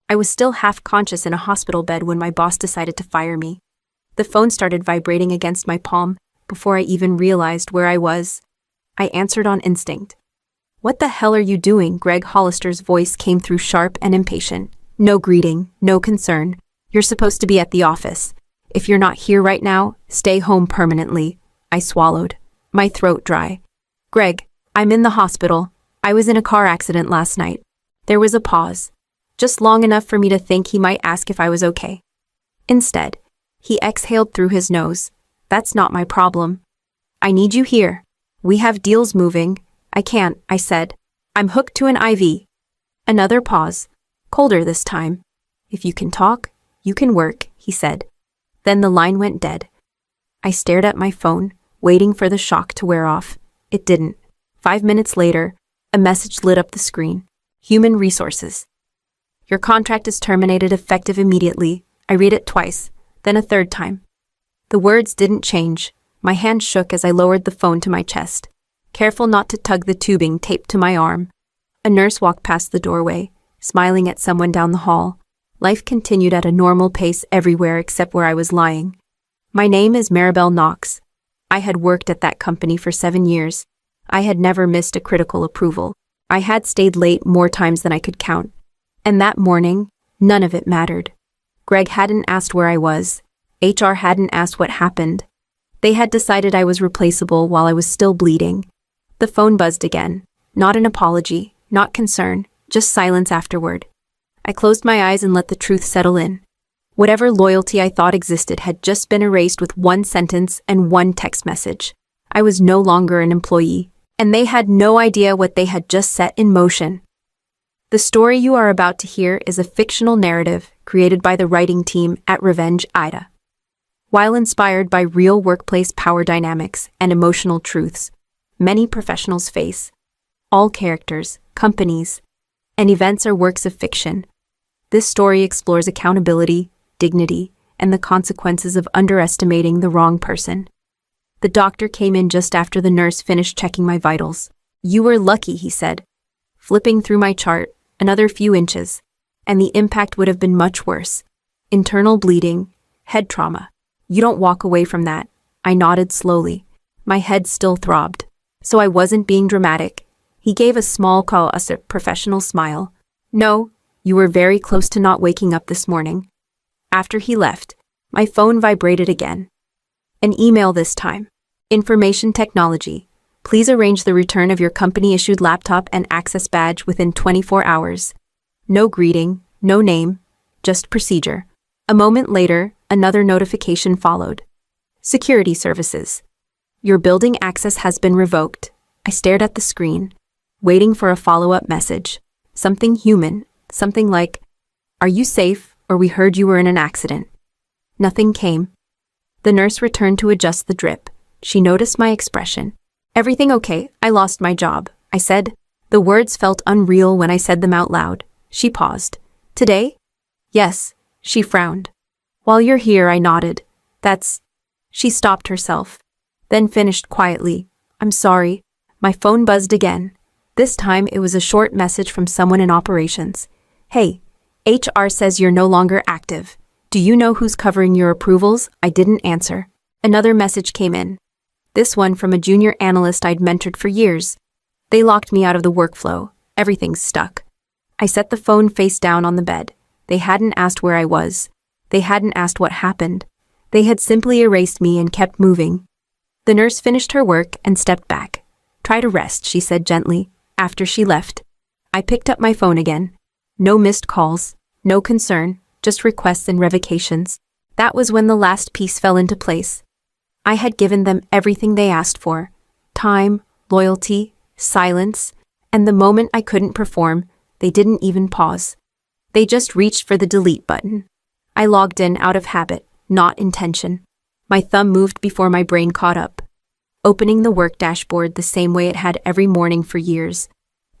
I was still half conscious in a hospital bed when my boss decided to fire me. The phone started vibrating against my palm before I even realized where I was. I answered on instinct. "What the hell are you doing?" Greg Hollister's voice came through sharp and impatient. "No greeting, no concern. You're supposed to be at the office. If you're not here right now, stay home permanently." I swallowed, my throat dry. "Greg, I'm in the hospital. I was in a car accident last night." There was a pause, just long enough for me to think he might ask if I was okay. Instead, he exhaled through his nose. "That's not my problem. I need you here. We have deals moving." "I can't," I said. "I'm hooked to an IV." Another pause, colder this time. "If you can talk, you can work," he said. Then the line went dead. I stared at my phone, waiting for the shock to wear off. It didn't. 5 minutes later, a message lit up the screen. Human Resources. "Your contract is terminated effective immediately." I read it twice, then a third time. The words didn't change. My hand shook as I lowered the phone to my chest, careful not to tug the tubing taped to my arm. A nurse walked past the doorway, smiling at someone down the hall. Life continued at a normal pace everywhere except where I was lying. "My name is Maribel Knox. I had worked at that company for 7 years. I had never missed a critical approval. I had stayed late more times than I could count. And that morning, none of it mattered. Greg hadn't asked where I was. HR hadn't asked what happened. They had decided I was replaceable while I was still bleeding. The phone buzzed again. Not an apology, not concern, just silence afterward. I closed my eyes and let the truth settle in. Whatever loyalty I thought existed had just been erased with one sentence and one text message. I was no longer an employee, and they had no idea what they had just set in motion. The story you are about to hear is a fictional narrative created by the writing team at Revenge AITA. While inspired by real workplace power dynamics and emotional truths many professionals face, all characters, companies, and events are works of fiction. This story explores accountability, dignity, and the consequences of underestimating the wrong person. The doctor came in just after the nurse finished checking my vitals. "You were lucky," he said, flipping through my chart, another few inches, and the impact would have been much worse. Internal bleeding, head trauma. "You don't walk away from that." I nodded slowly. My head still throbbed, so I wasn't being dramatic. He gave a small professional smile. "No, you were very close to not waking up this morning." After he left, my phone vibrated again. An email this time. "Information technology. Please arrange the return of your company-issued laptop and access badge within 24 hours. No greeting, no name, just procedure." A moment later, another notification followed. "Security services. Your building access has been revoked." I stared at the screen, waiting for a follow-up message. Something human, something like, "Are you safe, or we heard you were in an accident?" Nothing came. The nurse returned to adjust the drip. She noticed my expression. "Everything okay? I lost my job," I said. The words felt unreal when I said them out loud. She paused. "Today?" "Yes," she frowned. "While you're here," I nodded. "That's..." She stopped herself, then finished quietly. "I'm sorry." My phone buzzed again. This time it was a short message from someone in operations. "Hey, HR says you're no longer active. Do you know who's covering your approvals?" I didn't answer. Another message came in. This one from a junior analyst I'd mentored for years. "They locked me out of the workflow. Everything's stuck." I set the phone face down on the bed. They hadn't asked where I was. They hadn't asked what happened. They had simply erased me and kept moving. The nurse finished her work and stepped back. "Try to rest," she said gently, after she left. I picked up my phone again. No missed calls, no concern, just requests and revocations. That was when the last piece fell into place. I had given them everything they asked for: time, loyalty, silence, and the moment I couldn't perform, they didn't even pause. They just reached for the delete button. I logged in out of habit, not intention. My thumb moved before my brain caught up, opening the work dashboard the same way it had every morning for years.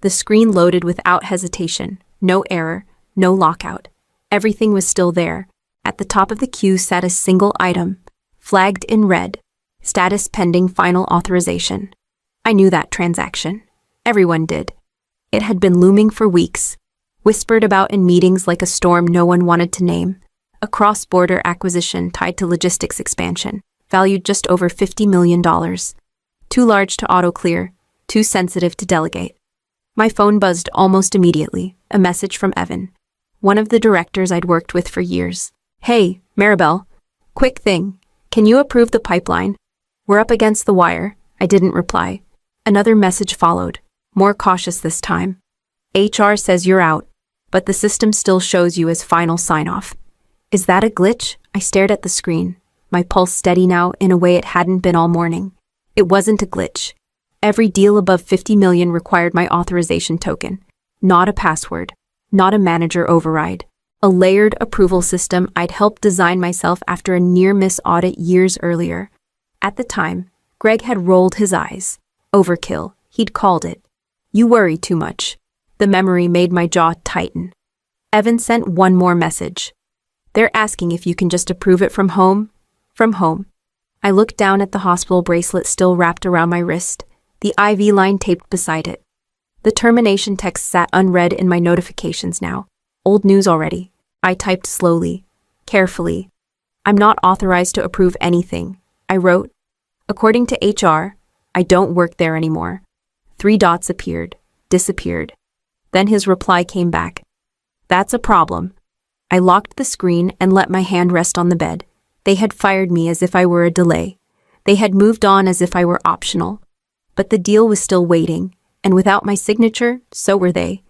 The screen loaded without hesitation, no error, no lockout. Everything was still there. At the top of the queue sat a single item, flagged in red: status pending final authorization. I knew that transaction. Everyone did. It had been looming for weeks. whispered about in meetings like a storm no one wanted to name. A cross-border acquisition tied to logistics expansion, valued just over $50 million. Too large to auto-clear, too sensitive to delegate. My phone buzzed almost immediately, a message from Evan, one of the directors I'd worked with for years. "Hey, Maribel. Quick thing. Can you approve the pipeline? We're up against the wire." I didn't reply. Another message followed, more cautious this time. "HR says you're out, but the system still shows you as final sign-off." Is that a glitch? I stared at the screen, my pulse steady now in a way it hadn't been all morning. It wasn't a glitch. Every deal above 50 million required my authorization token. Not a password. Not a manager override. A layered approval system I'd helped design myself after a near-miss audit years earlier. At the time, Greg had rolled his eyes. Overkill, he'd called it. "You worry too much." The memory made my jaw tighten. Evan sent one more message. "They're asking if you can just approve it from home." From home. I looked down at the hospital bracelet still wrapped around my wrist, the IV line taped beside it. The termination text sat unread in my notifications now. Old news already. I typed slowly, carefully. "I'm not authorized to approve anything," I wrote. "According to HR, I don't work there anymore." 3 dots appeared, disappeared. Then his reply came back. "That's a problem." I locked the screen and let my hand rest on the bed. They had fired me as if I were a delay. They had moved on as if I were optional. But the deal was still waiting, and without my signature, so were they.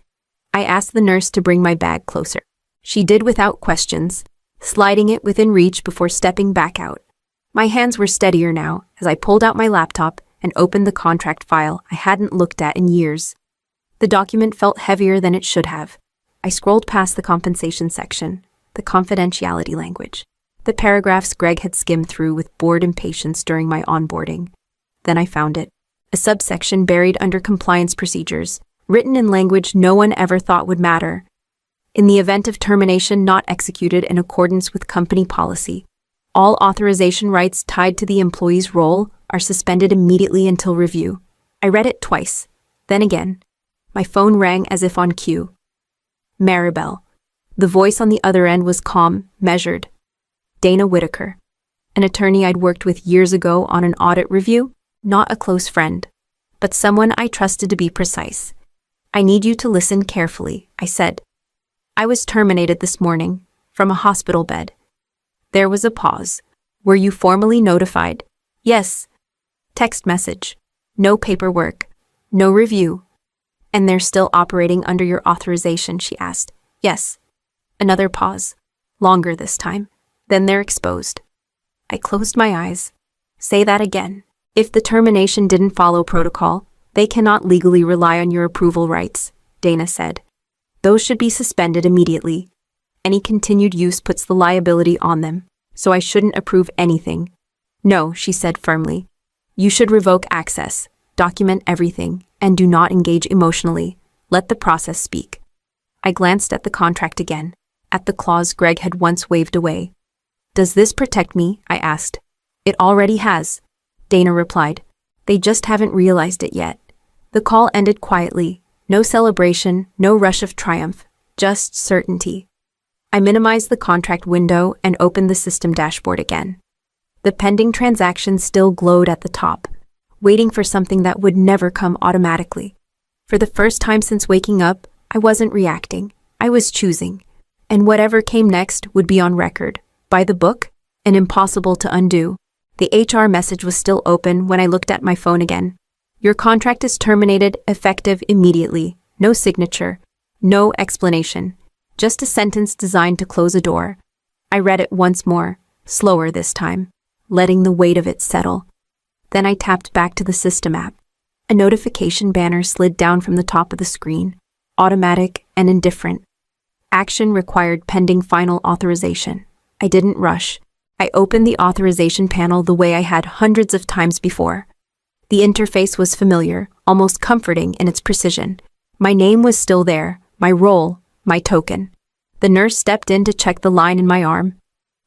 I asked the nurse to bring my bag closer. She did without questions, sliding it within reach before stepping back out. My hands were steadier now as I pulled out my laptop and opened the contract file I hadn't looked at in years. The document felt heavier than it should have. I scrolled past the compensation section, the confidentiality language, the paragraphs Greg had skimmed through with bored impatience during my onboarding. Then I found it, a subsection buried under compliance procedures, written in language no one ever thought would matter. In the event of termination not executed in accordance with company policy, all authorization rights tied to the employee's role are suspended immediately until review. I read it twice, then again. My phone rang as if on cue. Maribel. The voice on the other end was calm, measured. Dana Whitaker, an attorney I'd worked with years ago on an audit review, not a close friend, but someone I trusted to be precise. "I need you to listen carefully," I said. "I was terminated this morning, from a hospital bed." There was a pause. "Were you formally notified?" "Yes." Text message. "No paperwork. No review." "And they're still operating under your authorization?" she asked. "Yes." Another pause. Longer this time. "Then they're exposed." I closed my eyes. "Say that again." "If the termination didn't follow protocol, they cannot legally rely on your approval rights," Dana said. "Those should be suspended immediately. Any continued use puts the liability on them, so I shouldn't approve anything." "No," she said firmly. "You should revoke access, document everything, and do not engage emotionally. Let the process speak." I glanced at the contract again, at the clause Greg had once waved away. "Does this protect me?" I asked. "It already has," Dana replied. "They just haven't realized it yet." The call ended quietly. No celebration, no rush of triumph, just certainty. I minimized the contract window and opened the system dashboard again. The pending transaction still glowed at the top, waiting for something that would never come automatically. For the first time since waking up, I wasn't reacting. I was choosing. And whatever came next would be on record, by the book, and impossible to undo. The HR message was still open when I looked at my phone again. "Your contract is terminated, effective immediately. No signature. No explanation. Just a sentence designed to close a door." I read it once more, slower this time, letting the weight of it settle. Then I tapped back to the system app. A notification banner slid down from the top of the screen, automatic and indifferent. Action required pending final authorization. I didn't rush. I opened the authorization panel the way I had hundreds of times before. The interface was familiar, almost comforting in its precision. My name was still there, my role, my token. The nurse stepped in to check the line in my arm.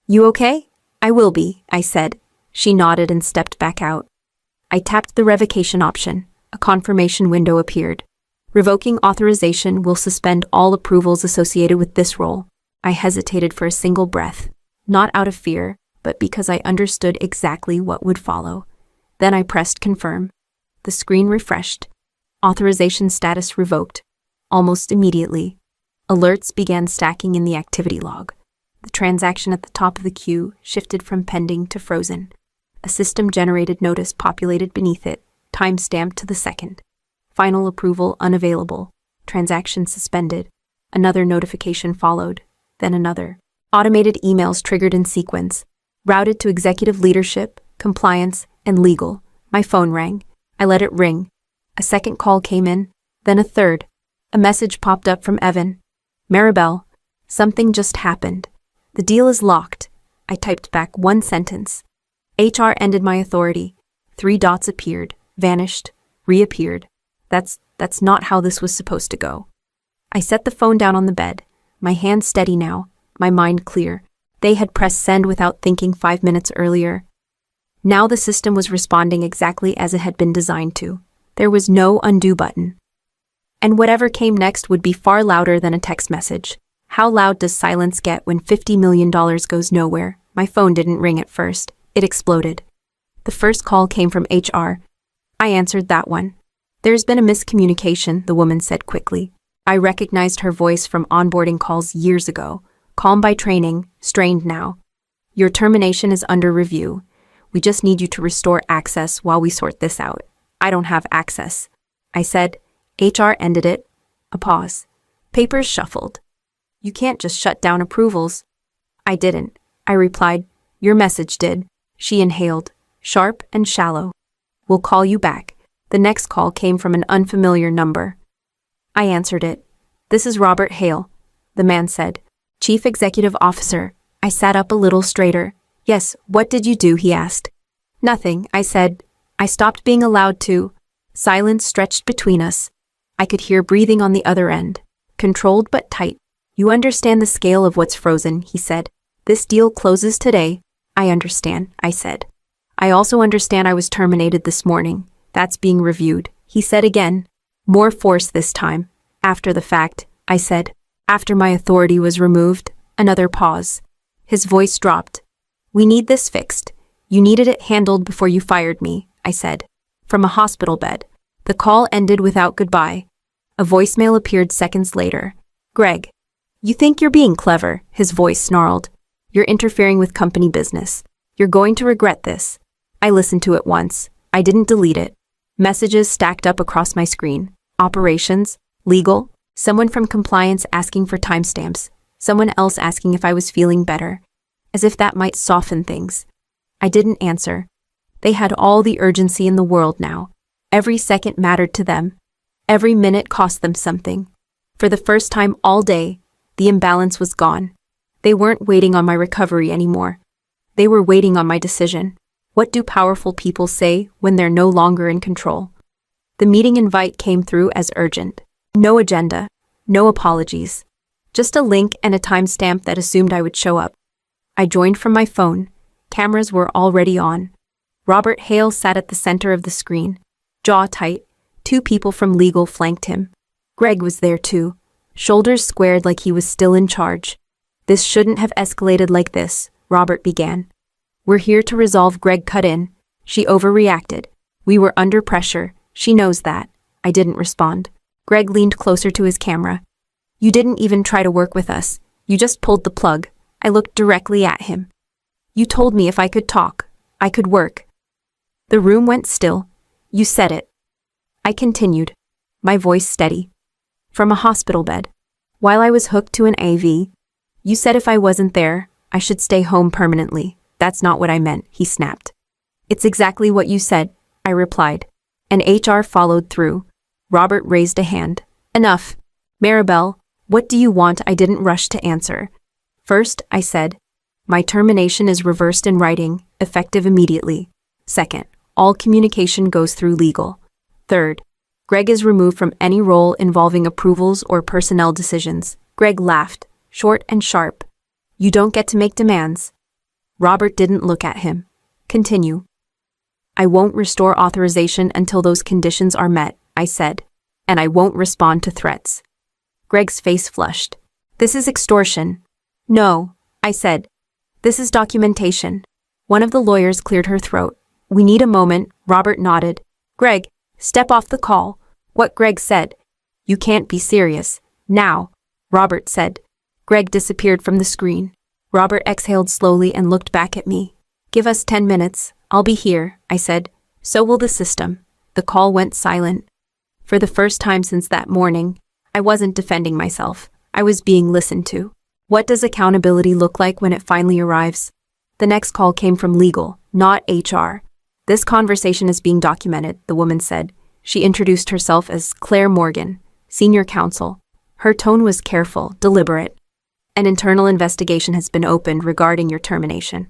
"You okay?" "I will be," I said. She nodded and stepped back out. I tapped the revocation option. A confirmation window appeared. Revoking authorization will suspend all approvals associated with this role. I hesitated for a single breath, not out of fear, but because I understood exactly what would follow. Then I pressed confirm. The screen refreshed. Authorization status revoked. Almost immediately, alerts began stacking in the activity log. The transaction at the top of the queue shifted from pending to frozen. A system-generated notice populated beneath it, time-stamped to the second. Final approval unavailable. Transaction suspended. Another notification followed, then another. Automated emails triggered in sequence, routed to executive leadership, compliance, and legal. My phone rang. I let it ring. A second call came in, then a third. A message popped up from Evan. Maribel, something just happened. The deal is locked. I typed back one sentence. HR ended my authority. 3 dots appeared, vanished, reappeared. That's not how this was supposed to go. I set the phone down on the bed, my hand steady now, my mind clear. They had pressed send without thinking 5 minutes earlier. Now the system was responding exactly as it had been designed to. There was no undo button. And whatever came next would be far louder than a text message. How loud does silence get when $50 million goes nowhere? My phone didn't ring at first. It exploded. The first call came from HR. I answered that one. There's been a miscommunication, the woman said quickly. I recognized her voice from onboarding calls years ago. Calm by training, strained now. Your termination is under review. We just need you to restore access while we sort this out. I don't have access. I said. HR ended it. A pause. Papers shuffled. You can't just shut down approvals. I didn't. I replied. Your message did. She inhaled, sharp and shallow. We'll call you back. The next call came from an unfamiliar number. I answered it. This is Robert Hale, the man said. Chief Executive Officer. I sat up a little straighter. Yes, what did you do? He asked. Nothing, I said. I stopped being allowed to. Silence stretched between us. I could hear breathing on the other end. Controlled but tight. You understand the scale of what's frozen, he said. This deal closes today. I understand, I said. I also understand I was terminated this morning. That's being reviewed, he said again. More force this time. After the fact, I said. After my authority was removed. Another pause. His voice dropped. We need this fixed. You needed it handled before you fired me, I said. From a hospital bed. The call ended without goodbye. A voicemail appeared seconds later. Greg. You think you're being clever, his voice snarled. You're interfering with company business. You're going to regret this. I listened to it once. I didn't delete it. Messages stacked up across my screen. Operations, legal, someone from compliance asking for timestamps, someone else asking if I was feeling better, as if that might soften things. I didn't answer. They had all the urgency in the world now. Every second mattered to them. Every minute cost them something. For the first time all day, the imbalance was gone. They weren't waiting on my recovery anymore. They were waiting on my decision. What do powerful people say when they're no longer in control? The meeting invite came through as urgent. No agenda, no apologies. Just a link and a timestamp that assumed I would show up. I joined from my phone. Cameras were already on. Robert Hale sat at the center of the screen. Jaw tight. 2 people from legal flanked him. Greg was there too. Shoulders squared like he was still in charge. This shouldn't have escalated like this, Robert began. We're here to resolve. Greg cut in. She overreacted. We were under pressure. She knows that. I didn't respond. Greg leaned closer to his camera. You didn't even try to work with us. You just pulled the plug. I looked directly at him. You told me if I could talk, I could work. The room went still. You said it. I continued, my voice steady. From a hospital bed. While I was hooked to an AV, you said if I wasn't there, I should stay home permanently. That's not what I meant, he snapped. It's exactly what you said, I replied. And HR followed through. Robert raised a hand. Enough. Maribel, what do you want? I didn't rush to answer. First, I said, my termination is reversed in writing, effective immediately. Second, all communication goes through legal. Third, Greg is removed from any role involving approvals or personnel decisions. Greg laughed, short and sharp. You don't get to make demands. Robert didn't look at him. Continue. I won't restore authorization until those conditions are met, I said. and I won't respond to threats. Greg's face flushed. This is extortion. No, I said. This is documentation. One of the lawyers cleared her throat. We need a moment, Robert nodded. Greg, step off the call. What Greg said. You can't be serious. Now, Robert said. Greg disappeared from the screen. Robert exhaled slowly and looked back at me. Give us 10 minutes. I'll be here, I said. So will the system. The call went silent. For the first time since that morning, I wasn't defending myself. I was being listened to. What does accountability look like when it finally arrives? The next call came from legal, not HR. This conversation is being documented, the woman said. She introduced herself as Claire Morgan, senior counsel. Her tone was careful, deliberate. An internal investigation has been opened regarding your termination.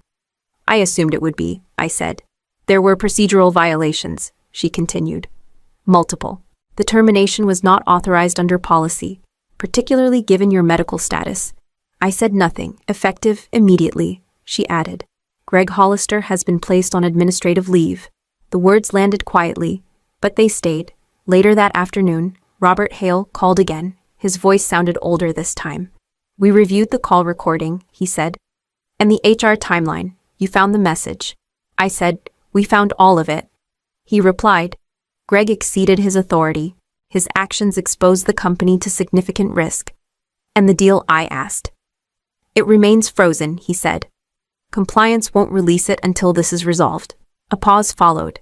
I assumed it would be, I said. There were procedural violations, she continued. Multiple. The termination was not authorized under policy, particularly given your medical status. I said nothing, effective immediately, she added. Greg Hollister has been placed on administrative leave. The words landed quietly, but they stayed. Later that afternoon, Robert Hale called again. His voice sounded older this time. We reviewed the call recording, he said. And the HR timeline. You found the message. I said, we found all of it. He replied. Greg exceeded his authority. His actions exposed the company to significant risk. And the deal, I asked. It remains frozen, he said. Compliance won't release it until this is resolved. A pause followed.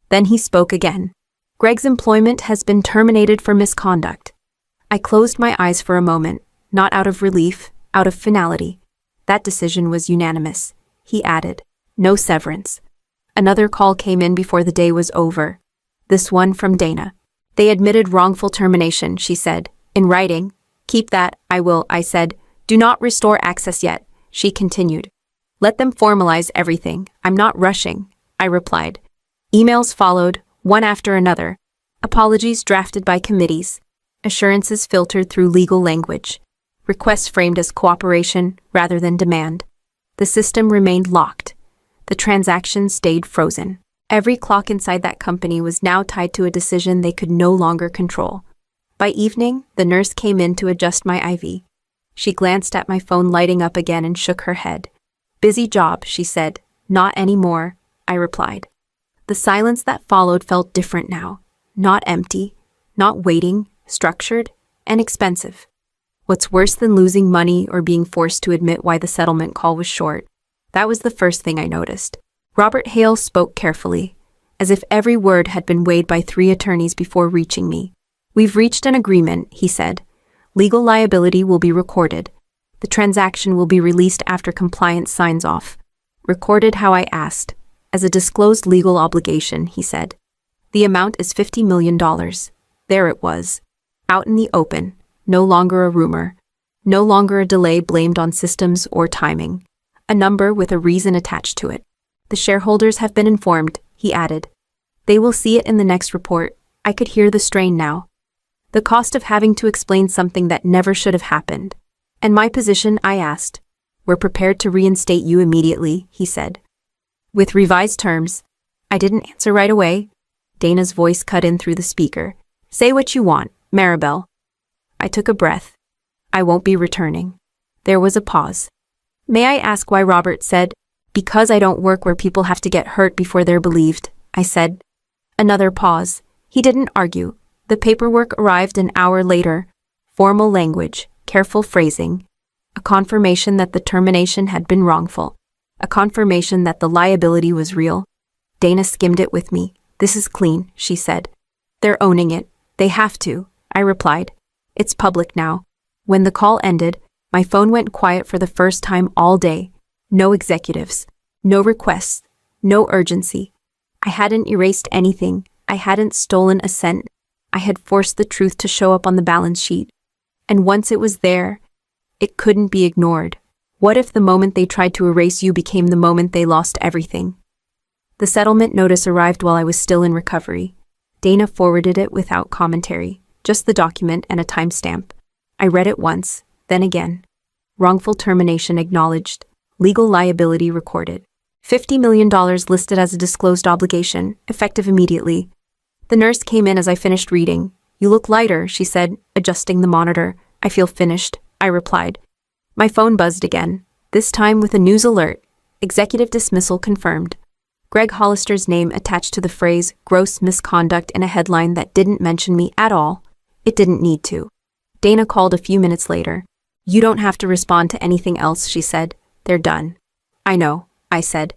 Then he spoke again. Greg's employment has been terminated for misconduct. I closed my eyes for a moment, not out of relief, out of finality. That decision was unanimous, he added. No severance. Another call came in before the day was over. This one from Dana. They admitted wrongful termination, she said. In writing. Keep that, I will, I said. Do not restore access yet, she continued. Let them formalize everything. I'm not rushing, I replied. Emails followed, one after another. Apologies drafted by committees. Assurances filtered through legal language. Requests framed as cooperation rather than demand. The system remained locked. The transaction stayed frozen. Every clock inside that company was now tied to a decision they could no longer control. By evening, the nurse came in to adjust my IV. She glanced at my phone lighting up again and shook her head. Busy job, she said. Not anymore, I replied. The silence that followed felt different now. Not empty, not waiting, structured, and expensive. What's worse than losing money or being forced to admit why the settlement call was short? That was the first thing I noticed. Robert Hale spoke carefully, as if every word had been weighed by 3 attorneys before reaching me. We've reached an agreement, he said. Legal liability will be recorded. The transaction will be released after compliance signs off. Recorded how I asked. As a disclosed legal obligation, he said. The amount is $50 million. There it was. Out in the open. No longer a rumor. No longer a delay blamed on systems or timing. A number with a reason attached to it. The shareholders have been informed, he added. They will see it in the next report. I could hear the strain now. The cost of having to explain something that never should have happened. And my position, I asked. We're prepared to reinstate you immediately, he said. With revised terms. I didn't answer right away. Dana's voice cut in through the speaker. Say what you want, Maribel. I took a breath. I won't be returning. There was a pause. May I ask why Robert said, because I don't work where people have to get hurt before they're believed, I said. Another pause. He didn't argue. The paperwork arrived an hour later. Formal language, careful phrasing. A confirmation that the termination had been wrongful. A confirmation that the liability was real. Dana skimmed it with me. This is clean, she said. They're owning it. They have to, I replied. It's public now. When the call ended, my phone went quiet for the first time all day. No executives. No requests. No urgency. I hadn't erased anything. I hadn't stolen a cent. I had forced the truth to show up on the balance sheet. And once it was there, it couldn't be ignored. What if the moment they tried to erase you became the moment they lost everything? The settlement notice arrived while I was still in recovery. Dana forwarded it without commentary, just the document and a timestamp. I read it once, then again. Wrongful termination acknowledged. Legal liability recorded. $50 million listed as a disclosed obligation, effective immediately. The nurse came in as I finished reading. You look lighter, she said, adjusting the monitor. I feel finished, I replied. My phone buzzed again, this time with a news alert. Executive dismissal confirmed. Greg Hollister's name attached to the phrase gross misconduct in a headline that didn't mention me at all. It didn't need to. Dana called a few minutes later. You don't have to respond to anything else, she said. They're done. I know, I said.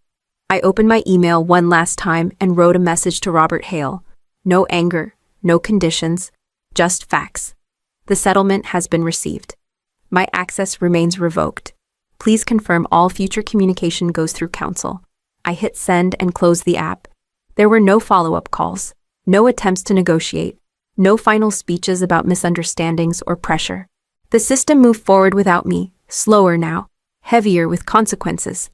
I opened my email one last time and wrote a message to Robert Hale. No anger, no conditions, just facts. The settlement has been received. My access remains revoked. Please confirm all future communication goes through counsel. I hit send and closed the app. There were no follow-up calls, no attempts to negotiate, no final speeches about misunderstandings or pressure. The system moved forward without me, slower now, heavier with consequences.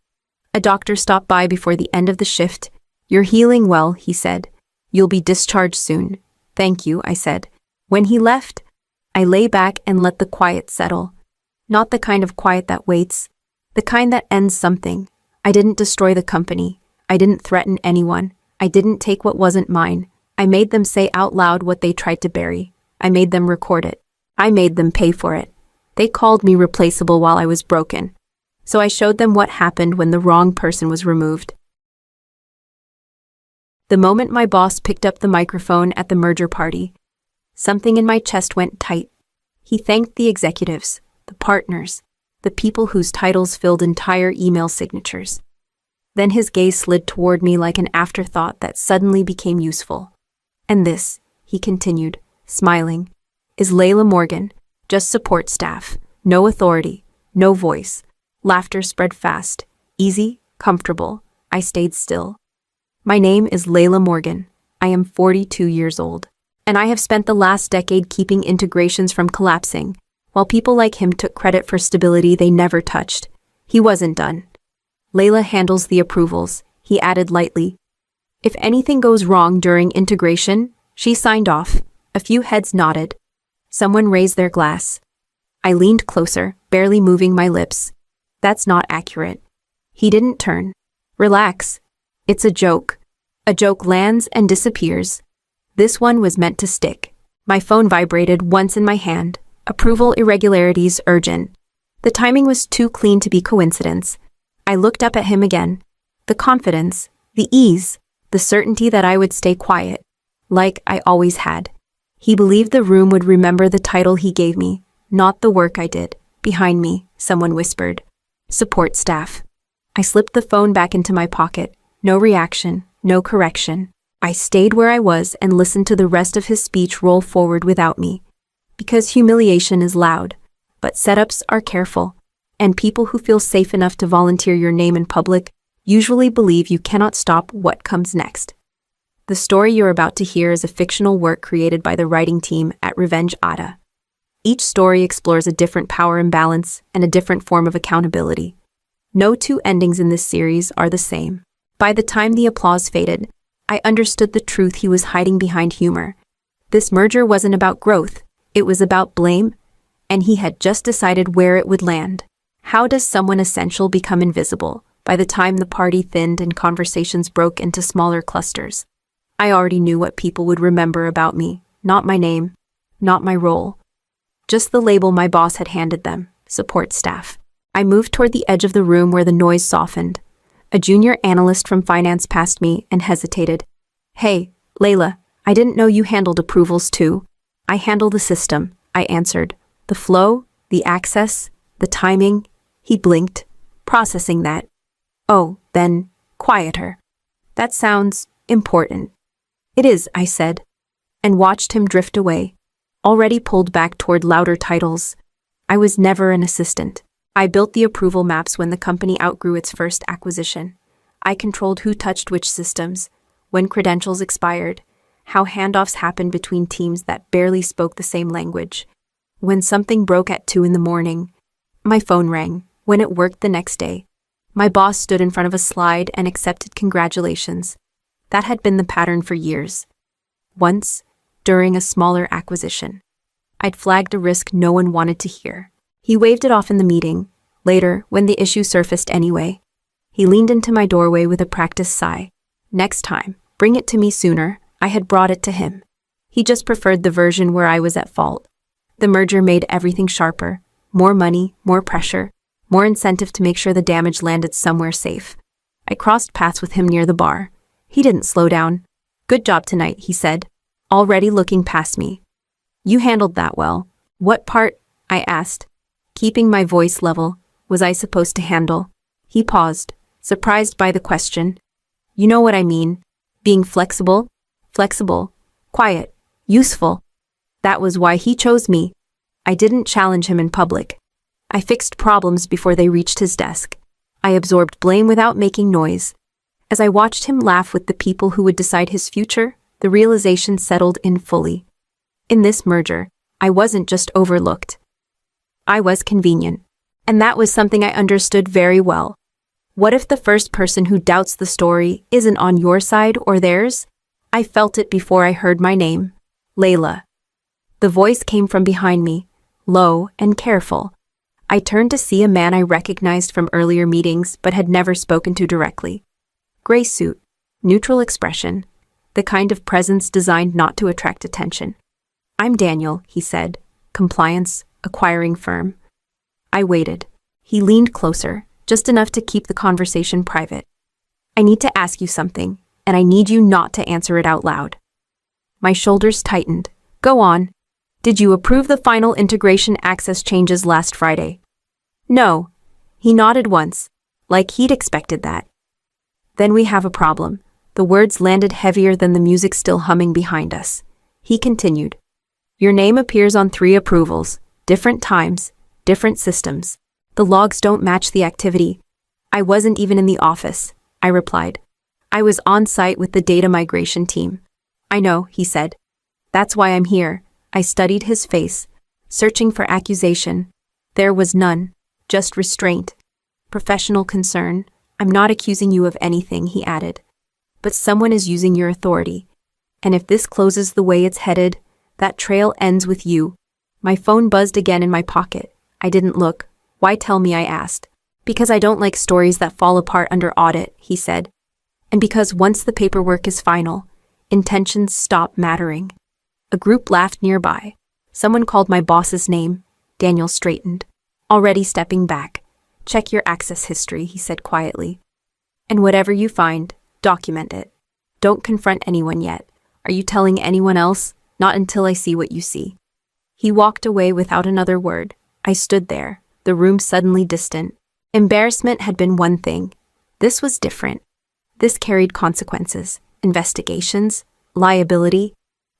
A doctor stopped by before the end of the shift. You're healing well, he said. You'll be discharged soon. Thank you, I said. When he left, I lay back and let the quiet settle. Not the kind of quiet that waits, the kind that ends something. I didn't destroy the company. I didn't threaten anyone. I didn't take what wasn't mine. I made them say out loud what they tried to bury. I made them record it. I made them pay for it. They called me replaceable while I was broken. So I showed them what happened when the wrong person was removed. The moment my boss picked up the microphone at the merger party, something in my chest went tight. He thanked the executives, the partners, the people whose titles filled entire email signatures. Then his gaze slid toward me like an afterthought that suddenly became useful. And this, he continued, smiling, is Layla Morgan, just support staff, no authority, no voice. Laughter spread fast, easy, comfortable. I stayed still. My name is Layla Morgan. I am 42 years old, and I have spent the last decade keeping integrations from collapsing, while people like him took credit for stability they never touched. He wasn't done. Layla handles the approvals, he added lightly. If anything goes wrong during integration, she signed off. A few heads nodded. Someone raised their glass. I leaned closer, barely moving my lips. That's not accurate. He didn't turn. Relax. It's a joke. A joke lands and disappears. This one was meant to stick. My phone vibrated once in my hand. Approval irregularities urgent. The timing was too clean to be coincidence. I looked up at him again. The confidence, the ease, the certainty that I would stay quiet, like I always had. He believed the room would remember the title he gave me, not the work I did. Behind me, someone whispered. Support staff. I slipped the phone back into my pocket. No reaction, no correction. I stayed where I was and listened to the rest of his speech roll forward without me. Because humiliation is loud, but setups are careful, and people who feel safe enough to volunteer your name in public usually believe you cannot stop what comes next. The story you're about to hear is a fictional work created by the writing team at Revenge AITA. Each story explores a different power imbalance and a different form of accountability. No two endings in this series are the same. By the time the applause faded, I understood the truth he was hiding behind humor. This merger wasn't about growth, it was about blame, and he had just decided where it would land. How does someone essential become invisible? By the time the party thinned and conversations broke into smaller clusters, I already knew what people would remember about me, not my name, not my role. Just the label my boss had handed them, support staff. I moved toward the edge of the room where the noise softened. A junior analyst from finance passed me and hesitated. Hey, Layla, I didn't know you handled approvals too. I handle the system, I answered. The flow, the access, the timing. He blinked, processing that. Oh, then, quieter. That sounds important. It is, I said, and watched him drift away, already pulled back toward louder titles. I was never an assistant. I built the approval maps when the company outgrew its first acquisition. I controlled who touched which systems, when credentials expired, how handoffs happened between teams that barely spoke the same language. When something broke at 2 a.m, my phone rang. When it worked the next day, my boss stood in front of a slide and accepted congratulations. That had been the pattern for years. Once, during a smaller acquisition, I'd flagged a risk no one wanted to hear. He waved it off in the meeting. Later, when the issue surfaced anyway, he leaned into my doorway with a practiced sigh. Next time, bring it to me sooner. I had brought it to him. He just preferred the version where I was at fault. The merger made everything sharper. More money, more pressure, more incentive to make sure the damage landed somewhere safe. I crossed paths with him near the bar. He didn't slow down. "Good job tonight," he said, already looking past me. "You handled that well." "What part?" I asked. Keeping my voice level, was I supposed to handle? He paused, surprised by the question. "You know what I mean. Being flexible, quiet, useful." That was why he chose me. I didn't challenge him in public. I fixed problems before they reached his desk. I absorbed blame without making noise. As I watched him laugh with the people who would decide his future, the realization settled in fully. In this merger, I wasn't just overlooked. I was convenient. And that was something I understood very well. What if the first person who doubts the story isn't on your side or theirs? I felt it before I heard my name. Layla. The voice came from behind me, low and careful. I turned to see a man I recognized from earlier meetings but had never spoken to directly. Gray suit, neutral expression, the kind of presence designed not to attract attention. "I'm Daniel," he said, compliance, acquiring firm. I waited. He leaned closer, just enough to keep the conversation private. "I need to ask you something, and I need you not to answer it out loud." My shoulders tightened. "Go on. Did you approve the final integration access changes last Friday?" "No." He nodded once, like he'd expected that. "Then we have a problem." The words landed heavier than the music still humming behind us. He continued. "Your name appears on 3 approvals, different times, different systems. The logs don't match the activity." "I wasn't even in the office," I replied. "I was on site with the data migration team." "I know," he said. "That's why I'm here." I studied his face, searching for accusation. There was none, just restraint. "Professional concern. I'm not accusing you of anything," he added. "But someone is using your authority. And if this closes the way it's headed, that trail ends with you." My phone buzzed again in my pocket. I didn't look. "Why tell me?" I asked. "Because I don't like stories that fall apart under audit," he said. "And because once the paperwork is final, intentions stop mattering." A group laughed nearby. Someone called my boss's name. Daniel straightened, already stepping back. "Check your access history," he said quietly. "And whatever you find, document it. Don't confront anyone yet. Are you telling anyone else? Not until I see what you see." He walked away without another word. I stood there, the room suddenly distant. Embarrassment had been one thing. This was different. This carried consequences, investigations, liability,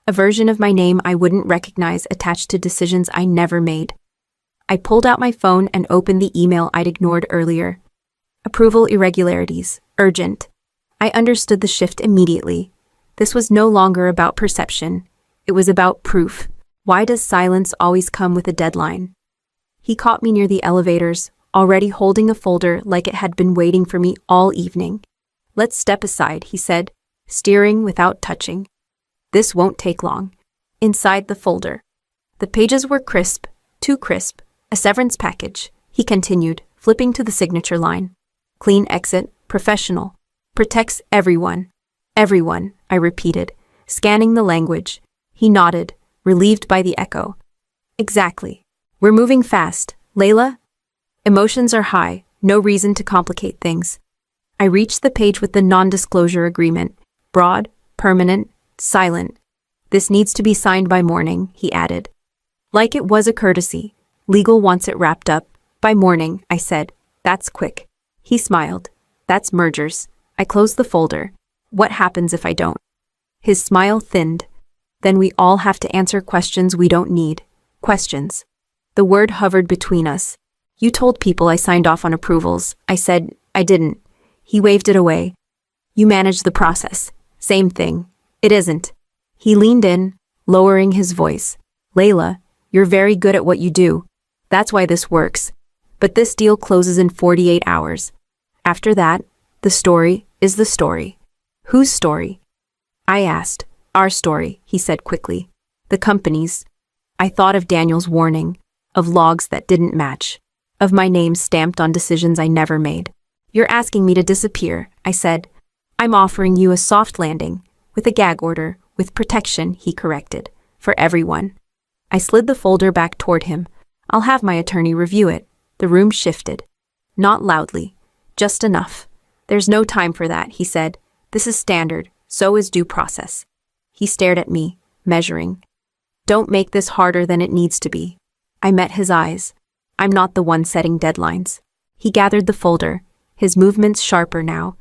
a version of my name I wouldn't recognize attached to decisions I never made. I pulled out my phone and opened the email I'd ignored earlier. "Approval irregularities, urgent." I understood the shift immediately. This was no longer about perception. It was about proof. Why does silence always come with a deadline? He caught me near the elevators, already holding a folder like it had been waiting for me all evening. "Let's step aside," he said, steering without touching. "This won't take long." Inside the folder. The pages were crisp, too crisp, a severance package, he continued, flipping to the signature line. "Clean exit, professional. Protects everyone." "Everyone," I repeated, scanning the language. He nodded, relieved by the echo. "Exactly. We're moving fast, Layla." Emotions are high, no reason to complicate things. I reached the page with the non-disclosure agreement. Broad, permanent, silent. "This needs to be signed by morning," he added. Like it was a courtesy. "Legal wants it wrapped up by morning," I said. "That's quick." He smiled. "That's mergers." I closed the folder. "What happens if I don't?" His smile thinned. "Then we all have to answer questions we don't need." Questions. The word hovered between us. "You told people I signed off on approvals." I said, "I didn't." He waved it away. "You managed the process." Same thing. "It isn't." He leaned in, lowering his voice. "Layla, you're very good at what you do. That's why this works. But this deal closes in 48 hours. After that, the story is the story." "Whose story?" I asked. "Our story," he said quickly. "The company's." I thought of Daniel's warning, of logs that didn't match, of my name stamped on decisions I never made. "You're asking me to disappear," I said. "I'm offering you a soft landing, with a gag order, With protection, he corrected. For everyone. I slid the folder back toward him. I'll have my attorney review it. The room shifted. Not loudly. Just enough. There's no time for that, he said. This is standard. So is due process. He stared at me, measuring. Don't make this harder than it needs to be. I met his eyes. I'm not the one setting deadlines. He gathered the folder, his movements sharper now.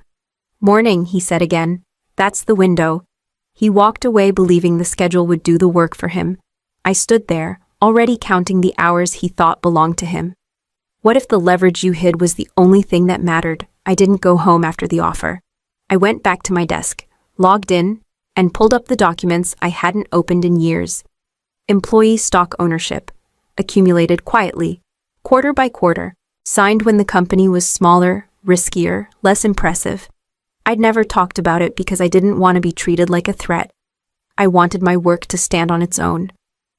Morning, he said again. That's the window. He walked away believing the schedule would do the work for him. I stood there, already counting the hours he thought belonged to him. What if the leverage you hid was the only thing that mattered? I didn't go home after the offer. I went back to my desk, logged in, and pulled up the documents I hadn't opened in years. Employee stock ownership, accumulated quietly, quarter by quarter, signed when the company was smaller, riskier, less impressive. I'd never talked about it because I didn't want to be treated like a threat. I wanted my work to stand on its own.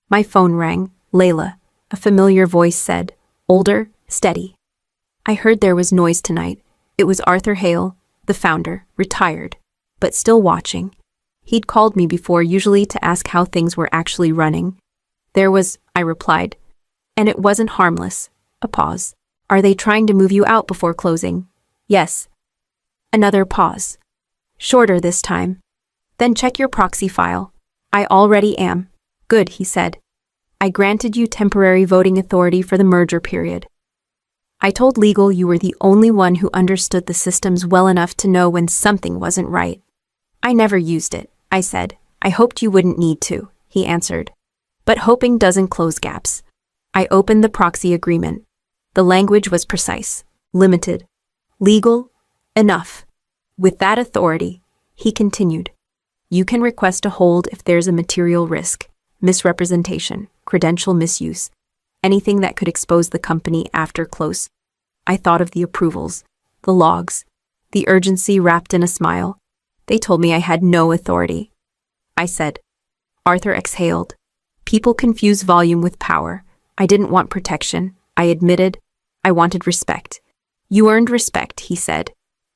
My phone rang. Layla, a familiar voice said, older, steady. I heard there was noise tonight. It was Arthur Hale, the founder, retired, but still watching. He'd called me before, usually to ask how things were actually running. I replied. And it wasn't harmless. A pause. Are they trying to move you out before closing? Yes. Another pause. Shorter this time. Then check your proxy file. I already am. Good, he said. I granted you temporary voting authority for the merger period. I told legal you were the only one who understood the systems well enough to know when something wasn't right. I never used it, I said. I hoped you wouldn't need to, he answered. But hoping doesn't close gaps. I opened the proxy agreement. The language was precise, limited, legal, enough. With that authority, he continued, you can request a hold if there's a material risk, misrepresentation, credential misuse, anything that could expose the company after close. I thought of the approvals, the logs, the urgency wrapped in a smile. They told me I had no authority. I said. Arthur exhaled. People confuse volume with power. I didn't want protection. I admitted. I wanted respect. You earned respect, he said.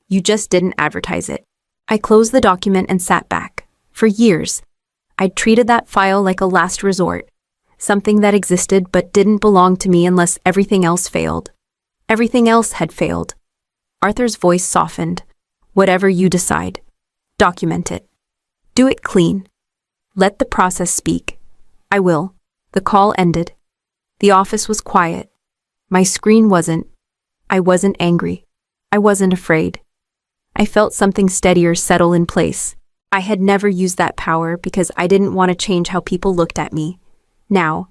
You just didn't advertise it. I closed the document and sat back. For years, I'd treated that file like a last resort, something that existed but didn't belong to me unless everything else failed. Everything else had failed. Arthur's voice softened. Whatever you decide, document it. Do it clean. Let the process speak. I will. The call ended. The office was quiet. My screen wasn't. I wasn't angry. I wasn't afraid. I felt something steadier settle in place. I had never used that power because I didn't want to change how people looked at me. Now,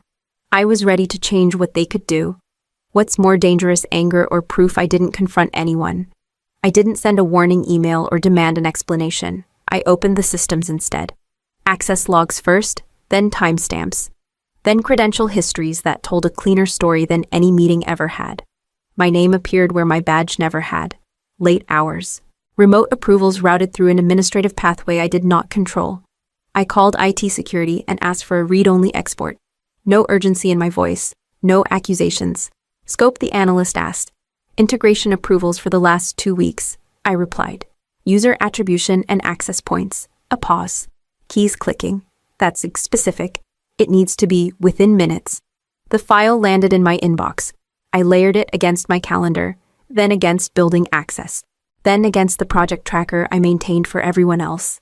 I was ready to change what they could do. What's more dangerous, anger or proof I didn't confront anyone? I didn't send a warning email or demand an explanation. I opened the systems instead. Access logs first, then timestamps, then credential histories that told a cleaner story than any meeting ever had. My name appeared where my badge never had. Late hours. Remote approvals routed through an administrative pathway I did not control. I called IT security and asked for a read-only export. No urgency in my voice. No accusations. Scope, the analyst asked. Integration approvals for the last 2 weeks, I replied. User attribution and access points. A pause. Keys clicking. That's specific. It needs to be within minutes. The file landed in my inbox. I layered it against my calendar, then against building access, then against the project tracker I maintained for everyone else.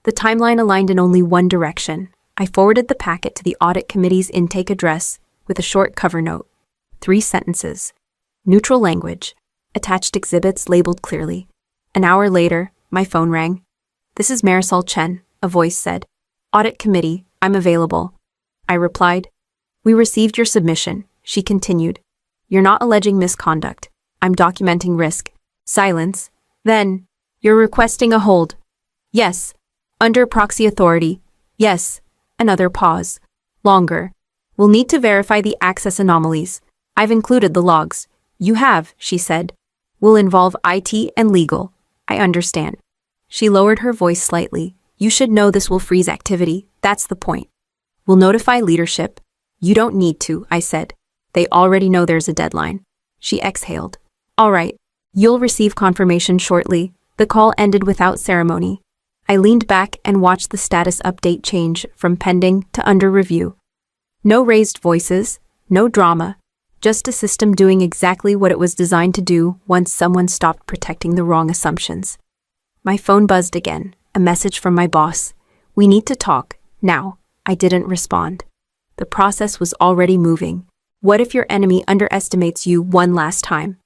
The timeline aligned in only one direction. I forwarded the packet to the audit committee's intake address with a short cover note. 3 sentences. Neutral language. Attached exhibits labeled clearly. An hour later, my phone rang. This is Marisol Chen, a voice said. Audit committee, I'm available. I replied. We received your submission, she continued. You're not alleging misconduct. I'm documenting risk. Silence. Then, you're requesting a hold. Yes. Under proxy authority. Yes. Another pause. Longer. We'll need to verify the access anomalies. I've included the logs. You have, she said. Will involve IT and legal. I understand. She lowered her voice slightly. You should know this will freeze activity. That's the point. We'll notify leadership. You don't need to, I said. They already know there's a deadline. She exhaled. All right. You'll receive confirmation shortly. The call ended without ceremony. I leaned back and watched the status update change from pending to under review. No raised voices, no drama, just a system doing exactly what it was designed to do once someone stopped protecting the wrong assumptions. My phone buzzed again, a message from my boss. "We need to talk, now." I didn't respond. The process was already moving. What if your enemy underestimates you one last time?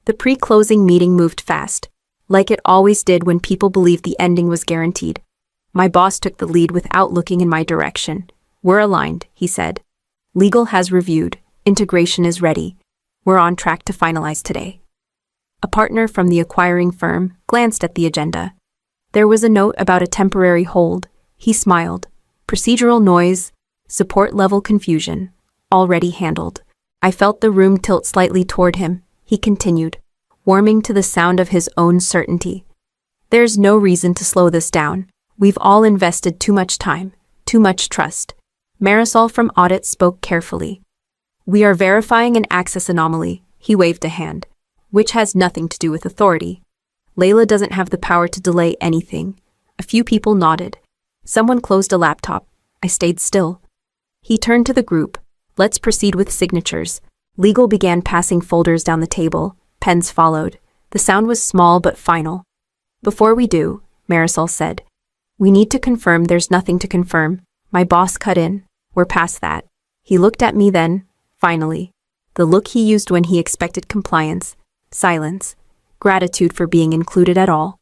The pre-closing meeting moved fast, like it always did when people believed the ending was guaranteed. My boss took the lead without looking in my direction. "We're aligned," he said. "Legal has reviewed. Integration is ready. We're on track to finalize today." A partner from the acquiring firm glanced at the agenda. There was a note about a temporary hold. He smiled. "Procedural noise, support level confusion, already handled." I felt the room tilt slightly toward him. He continued, warming to the sound of his own certainty. "There's no reason to slow this down. We've all invested too much time, too much trust." Marisol from Audit spoke carefully. "We are verifying an access anomaly," he waved a hand, "which has nothing to do with authority. Layla doesn't have the power to delay anything." A few people nodded. Someone closed a laptop. I stayed still. He turned to the group. "Let's proceed with signatures." Legal began passing folders down the table. Pens followed. The sound was small but final. "Before we do," Marisol said, "we need to confirm there's nothing to confirm." My boss cut in. "We're past that." He looked at me then, finally. The look he used when he expected compliance, silence, gratitude for being included at all.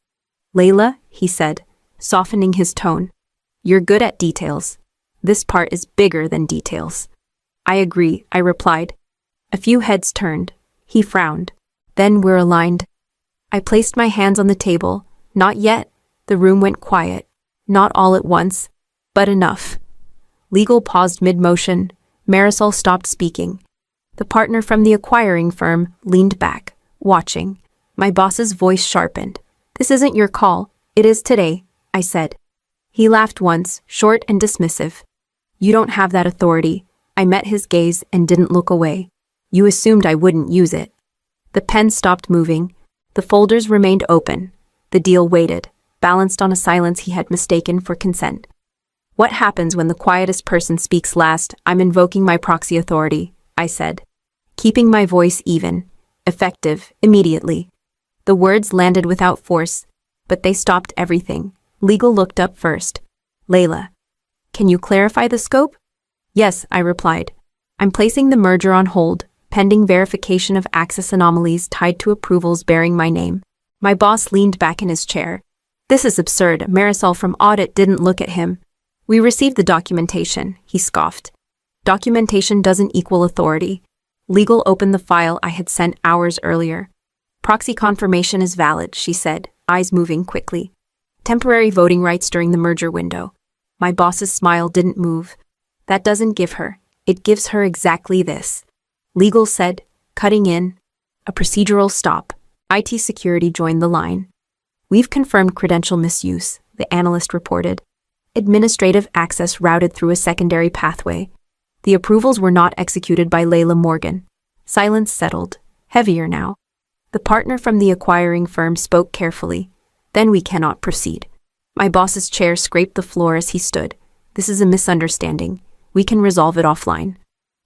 "Layla," he said, softening his tone, "you're good at details. This part is bigger than details." "I agree," I replied. A few heads turned. He frowned. "Then we're aligned." I placed my hands on the table. "Not yet." The room went quiet. Not all at once, but enough. Legal paused mid-motion. Marisol stopped speaking. The partner from the acquiring firm leaned back, watching. My boss's voice sharpened. "This isn't your call. It is today," I said. He laughed once, short and dismissive. "You don't have that authority." I met his gaze and didn't look away. "You assumed I wouldn't use it." The pen stopped moving. The folders remained open. The deal waited, balanced on a silence he had mistaken for consent. "What happens when the quietest person speaks last? I'm invoking my proxy authority," I said, keeping my voice even, effective, immediately. The words landed without force, but they stopped everything. Legal looked up first. "Layla, can you clarify the scope?" "Yes," I replied. "I'm placing the merger on hold, pending verification of access anomalies tied to approvals bearing my name." My boss leaned back in his chair. "This is absurd." Marisol from Audit didn't look at him. "We received the documentation," he scoffed. "Documentation doesn't equal authority." Legal opened the file I had sent hours earlier. "Proxy confirmation is valid," she said, eyes moving quickly. "Temporary voting rights during the merger window." My boss's smile didn't move. "That doesn't give her. It gives her exactly this." Legal said, cutting in. A procedural stop. IT security joined the line. "We've confirmed credential misuse," the analyst reported. "Administrative access routed through a secondary pathway. The approvals were not executed by Layla Morgan." Silence settled, heavier now. The partner from the acquiring firm spoke carefully. "Then we cannot proceed." My boss's chair scraped the floor as he stood. "This is a misunderstanding. We can resolve it offline."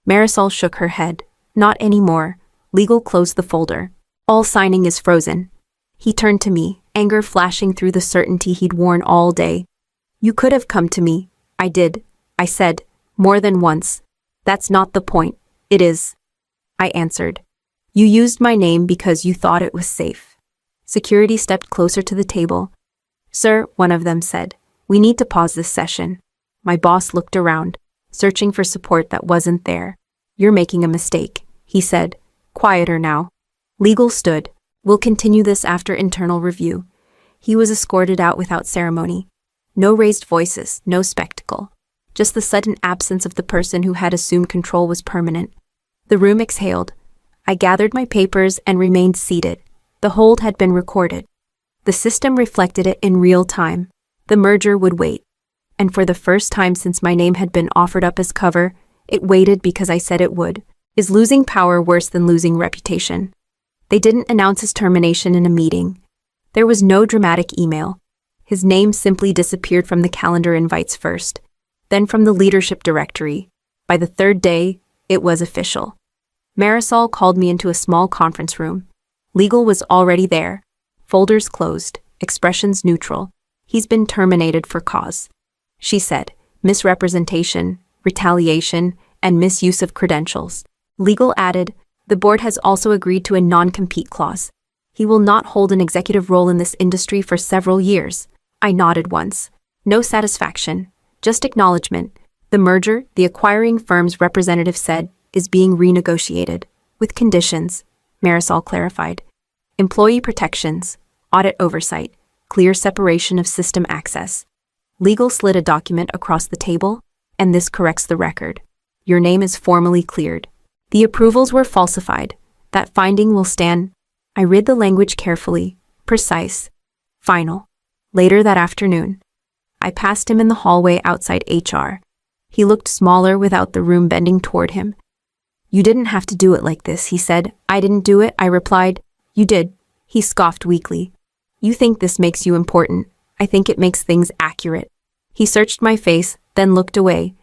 Marisol shook her head. "Not anymore." Legal closed the folder. "All signing is frozen." He turned to me, anger flashing through the certainty he'd worn all day. "You could have come to me." "I did," I said, "more than once." "That's not the point." "It is," I answered. "You used my name because you thought it was safe." Security stepped closer to the table. "Sir," one of them said, "we need to pause this session." My boss looked around, searching for support that wasn't there. "You're making a mistake," he said, quieter now. Legal stood. "We'll continue this after internal review." He was escorted out without ceremony. No raised voices, no spectacle. Just the sudden absence of the person who had assumed control was permanent. The room exhaled. I gathered my papers and remained seated. The hold had been recorded. The system reflected it in real time. The merger would wait. And for the first time since my name had been offered up as cover, it waited because I said it would. Is losing power worse than losing reputation? They didn't announce his termination in a meeting. There was no dramatic email. His name simply disappeared from the calendar invites first, then from the leadership directory. By the third day, it was official. Marisol called me into a small conference room. Legal was already there. Folders closed, expressions neutral. He's been terminated for cause. She said, misrepresentation, retaliation, and misuse of credentials. Legal added, the board has also agreed to a non-compete clause. He will not hold an executive role in this industry for several years. I nodded once. No satisfaction, just acknowledgement. The merger, the acquiring firm's representative said, is being renegotiated. With conditions, Marisol clarified. Employee protections, audit oversight, clear separation of system access. Legal slid a document across the table, and this corrects the record. Your name is formally cleared. The approvals were falsified. That finding will stand. I read the language carefully, precise, final. Later that afternoon, I passed him in the hallway outside HR. He looked smaller without the room bending toward him. You didn't have to do it like this, he said. I didn't do it, I replied. You did. He scoffed weakly. You think this makes you important. I think it makes things accurate. He searched my face, then looked away.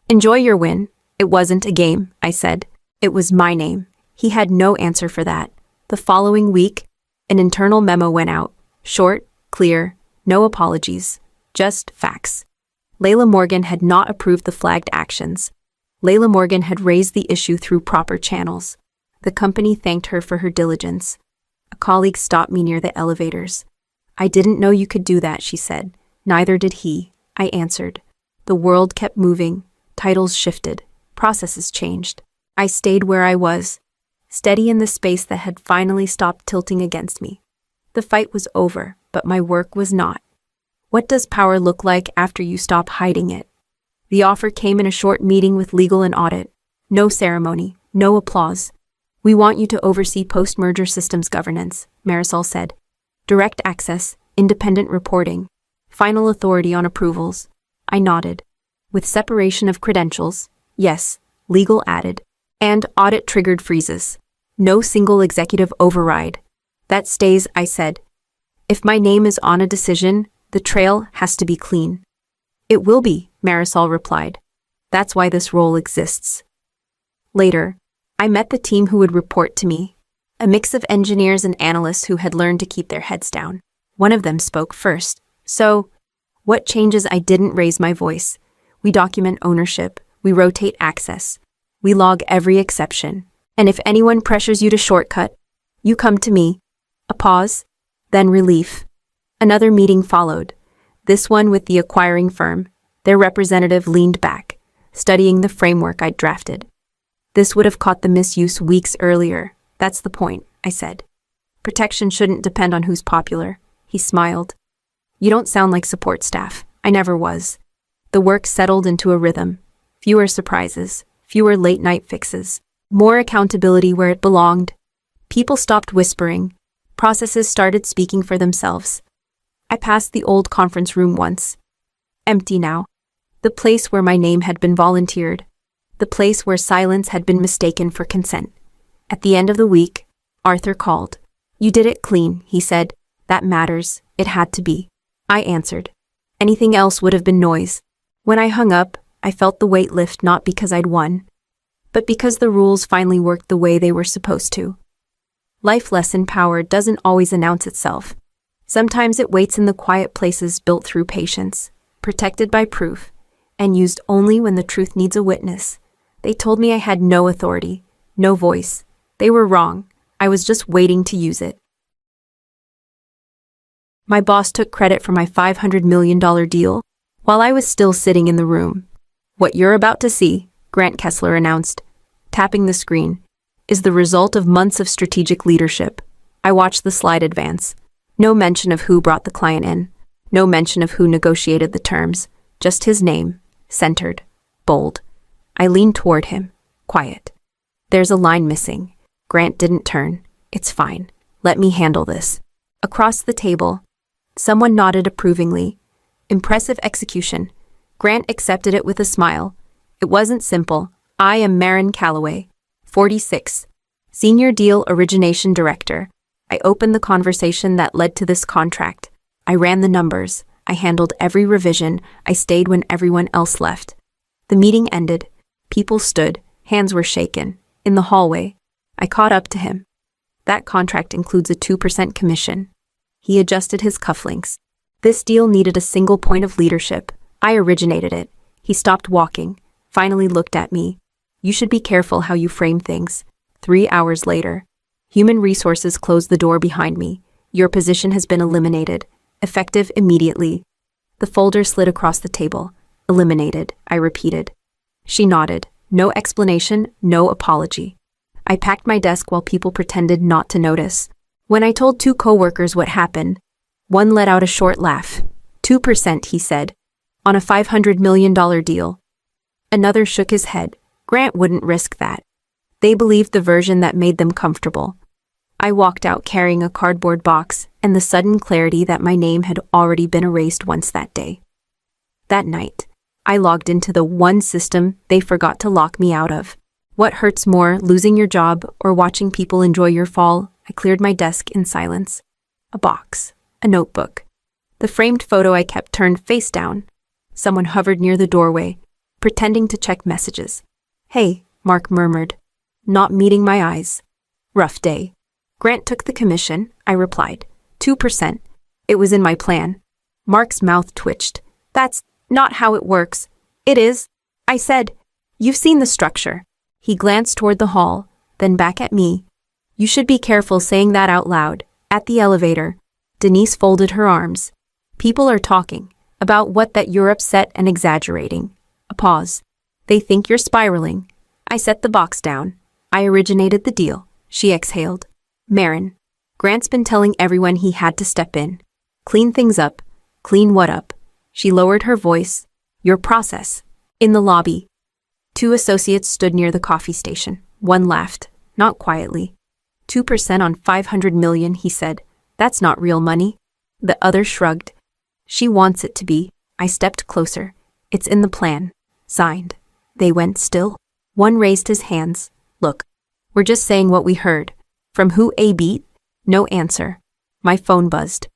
Enjoy your win. It wasn't a game, I said. It was my name. He had no answer for that. The following week, an internal memo went out. Short, clear, no apologies, just facts. Layla Morgan had not approved the flagged actions. Layla Morgan had raised the issue through proper channels. The company thanked her for her diligence. A colleague stopped me near the elevators. I didn't know you could do that, she said. Neither did he, I answered. The world kept moving. Titles shifted. Processes changed. I stayed where I was, steady in the space that had finally stopped tilting against me. The fight was over, but my work was not. What does power look like after you stop hiding it? The offer came in a short meeting with legal and audit. No ceremony, no applause. We want you to oversee post-merger systems governance, Marisol said. Direct access, independent reporting, final authority on approvals. I nodded. With separation of credentials, yes, legal added. And audit-triggered freezes. No single executive override. That stays, I said. If my name is on a decision, the trail has to be clean. It will be, Marisol replied. That's why this role exists. Later, I met the team who would report to me. A mix of engineers and analysts who had learned to keep their heads down. One of them spoke first. So, what changes? I didn't raise my voice. We document ownership. We rotate access. We log every exception. And if anyone pressures you to shortcut, you come to me. A pause, then relief. Another meeting followed. This one with the acquiring firm. Their representative leaned back, studying the framework I'd drafted. This would have caught the misuse weeks earlier. That's the point, I said. Protection shouldn't depend on who's popular. He smiled. You don't sound like support staff. I never was. The work settled into a rhythm. Fewer surprises. Fewer late-night fixes. More accountability where it belonged. People stopped whispering. Processes started speaking for themselves. I passed the old conference room once. Empty now. The place where my name had been volunteered. The place where silence had been mistaken for consent. At the end of the week, Arthur called. You did it clean, he said. That matters. It had to be. I answered. Anything else would have been noise. When I hung up, I felt the weight lift not because I'd won, but because the rules finally worked the way they were supposed to. Life lesson power doesn't always announce itself. Sometimes it waits in the quiet places built through patience, protected by proof, and used only when the truth needs a witness. They told me I had no authority, no voice. They were wrong. I was just waiting to use it. My boss took credit for my $500 million deal while I was still sitting in the room. What you're about to see, Grant Kessler announced, tapping the screen, is the result of months of strategic leadership. I watched the slide advance. No mention of who brought the client in. No mention of who negotiated the terms. Just his name, centered, bold. I leaned toward him, quiet. There's a line missing. Grant didn't turn. It's fine. Let me handle this. Across the table, someone nodded approvingly. Impressive execution. Grant accepted it with a smile. It wasn't simple. I am Marin Calloway, 46, Senior Deal Origination Director. I opened the conversation that led to this contract. I ran the numbers. I handled every revision. I stayed when everyone else left. The meeting ended. People stood. Hands were shaken. In the hallway, I caught up to him. That contract includes a 2% commission. He adjusted his cufflinks. This deal needed a single point of leadership. I originated it. He stopped walking, finally looked at me. You should be careful how you frame things. 3 hours later, human resources closed the door behind me. Your position has been eliminated. Effective immediately. The folder slid across the table. Eliminated, I repeated. She nodded. No explanation, no apology. I packed my desk while people pretended not to notice. When I told 2 coworkers what happened, one let out a short laugh. 2%, he said, on a $500 million deal. Another shook his head. Grant wouldn't risk that. They believed the version that made them comfortable. I walked out carrying a cardboard box and the sudden clarity that my name had already been erased once that day. That night, I logged into the one system they forgot to lock me out of. What hurts more, losing your job or watching people enjoy your fall? I cleared my desk in silence. A box, a notebook. The framed photo I kept turned face down. Someone hovered near the doorway, pretending to check messages. Hey, Mark murmured, not meeting my eyes. Rough day. Grant took the commission, I replied. 2%. It was in my plan. Mark's mouth twitched. That's not how it works. It is, I said. You've seen the structure. He glanced toward the hall, then back at me. You should be careful saying that out loud. At the elevator, Denise folded her arms. People are talking about that you're upset and exaggerating. A pause. They think you're spiraling. I set the box down. I originated the deal. She exhaled. Marin. Grant's been telling everyone he had to step in. Clean things up. Clean what up? She lowered her voice. Your process. In the lobby. 2 associates stood near the coffee station. One laughed, not quietly. 2% on $500 million, he said. That's not real money. The other shrugged. She wants it to be. I stepped closer. It's in the plan. Signed. They went still. One raised his hands. Look, we're just saying what we heard. From who A beat? No answer. My phone buzzed.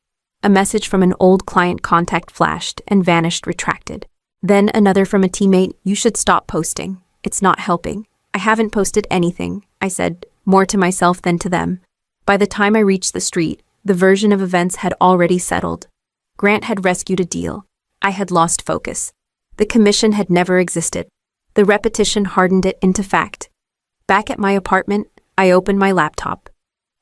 A message from an old client contact flashed and vanished retracted. Then another from a teammate, you should stop posting. It's not helping. I haven't posted anything, I said, more to myself than to them. By the time I reached the street, the version of events had already settled. Grant had rescued a deal. I had lost focus. The commission had never existed. The repetition hardened it into fact. Back at my apartment, I opened my laptop.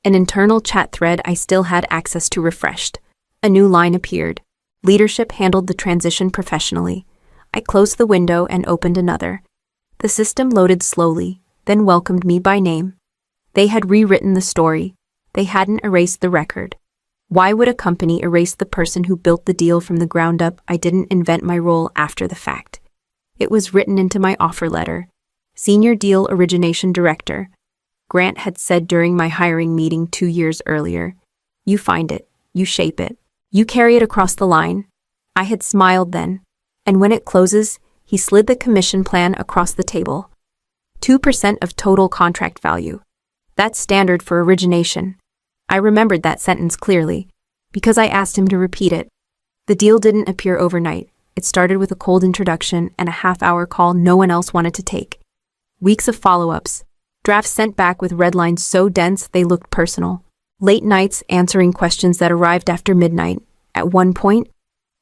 An internal chat thread I still had access to refreshed. A new line appeared. Leadership handled the transition professionally. I closed the window and opened another. The system loaded slowly, then welcomed me by name. They had rewritten the story. They hadn't erased the record. Why would a company erase the person who built the deal from the ground up? I didn't invent my role after the fact. It was written into my offer letter. Senior Deal Origination Director. Grant had said during my hiring meeting 2 years earlier. You find it. You shape it. You carry it across the line. I had smiled then. And when it closes, he slid the commission plan across the table. 2% of total contract value. That's standard for origination. I remembered that sentence clearly, because I asked him to repeat it. The deal didn't appear overnight. It started with a cold introduction and a half-hour call no one else wanted to take. Weeks of follow-ups. Drafts sent back with red lines so dense they looked personal. Late nights answering questions that arrived after midnight. At one point,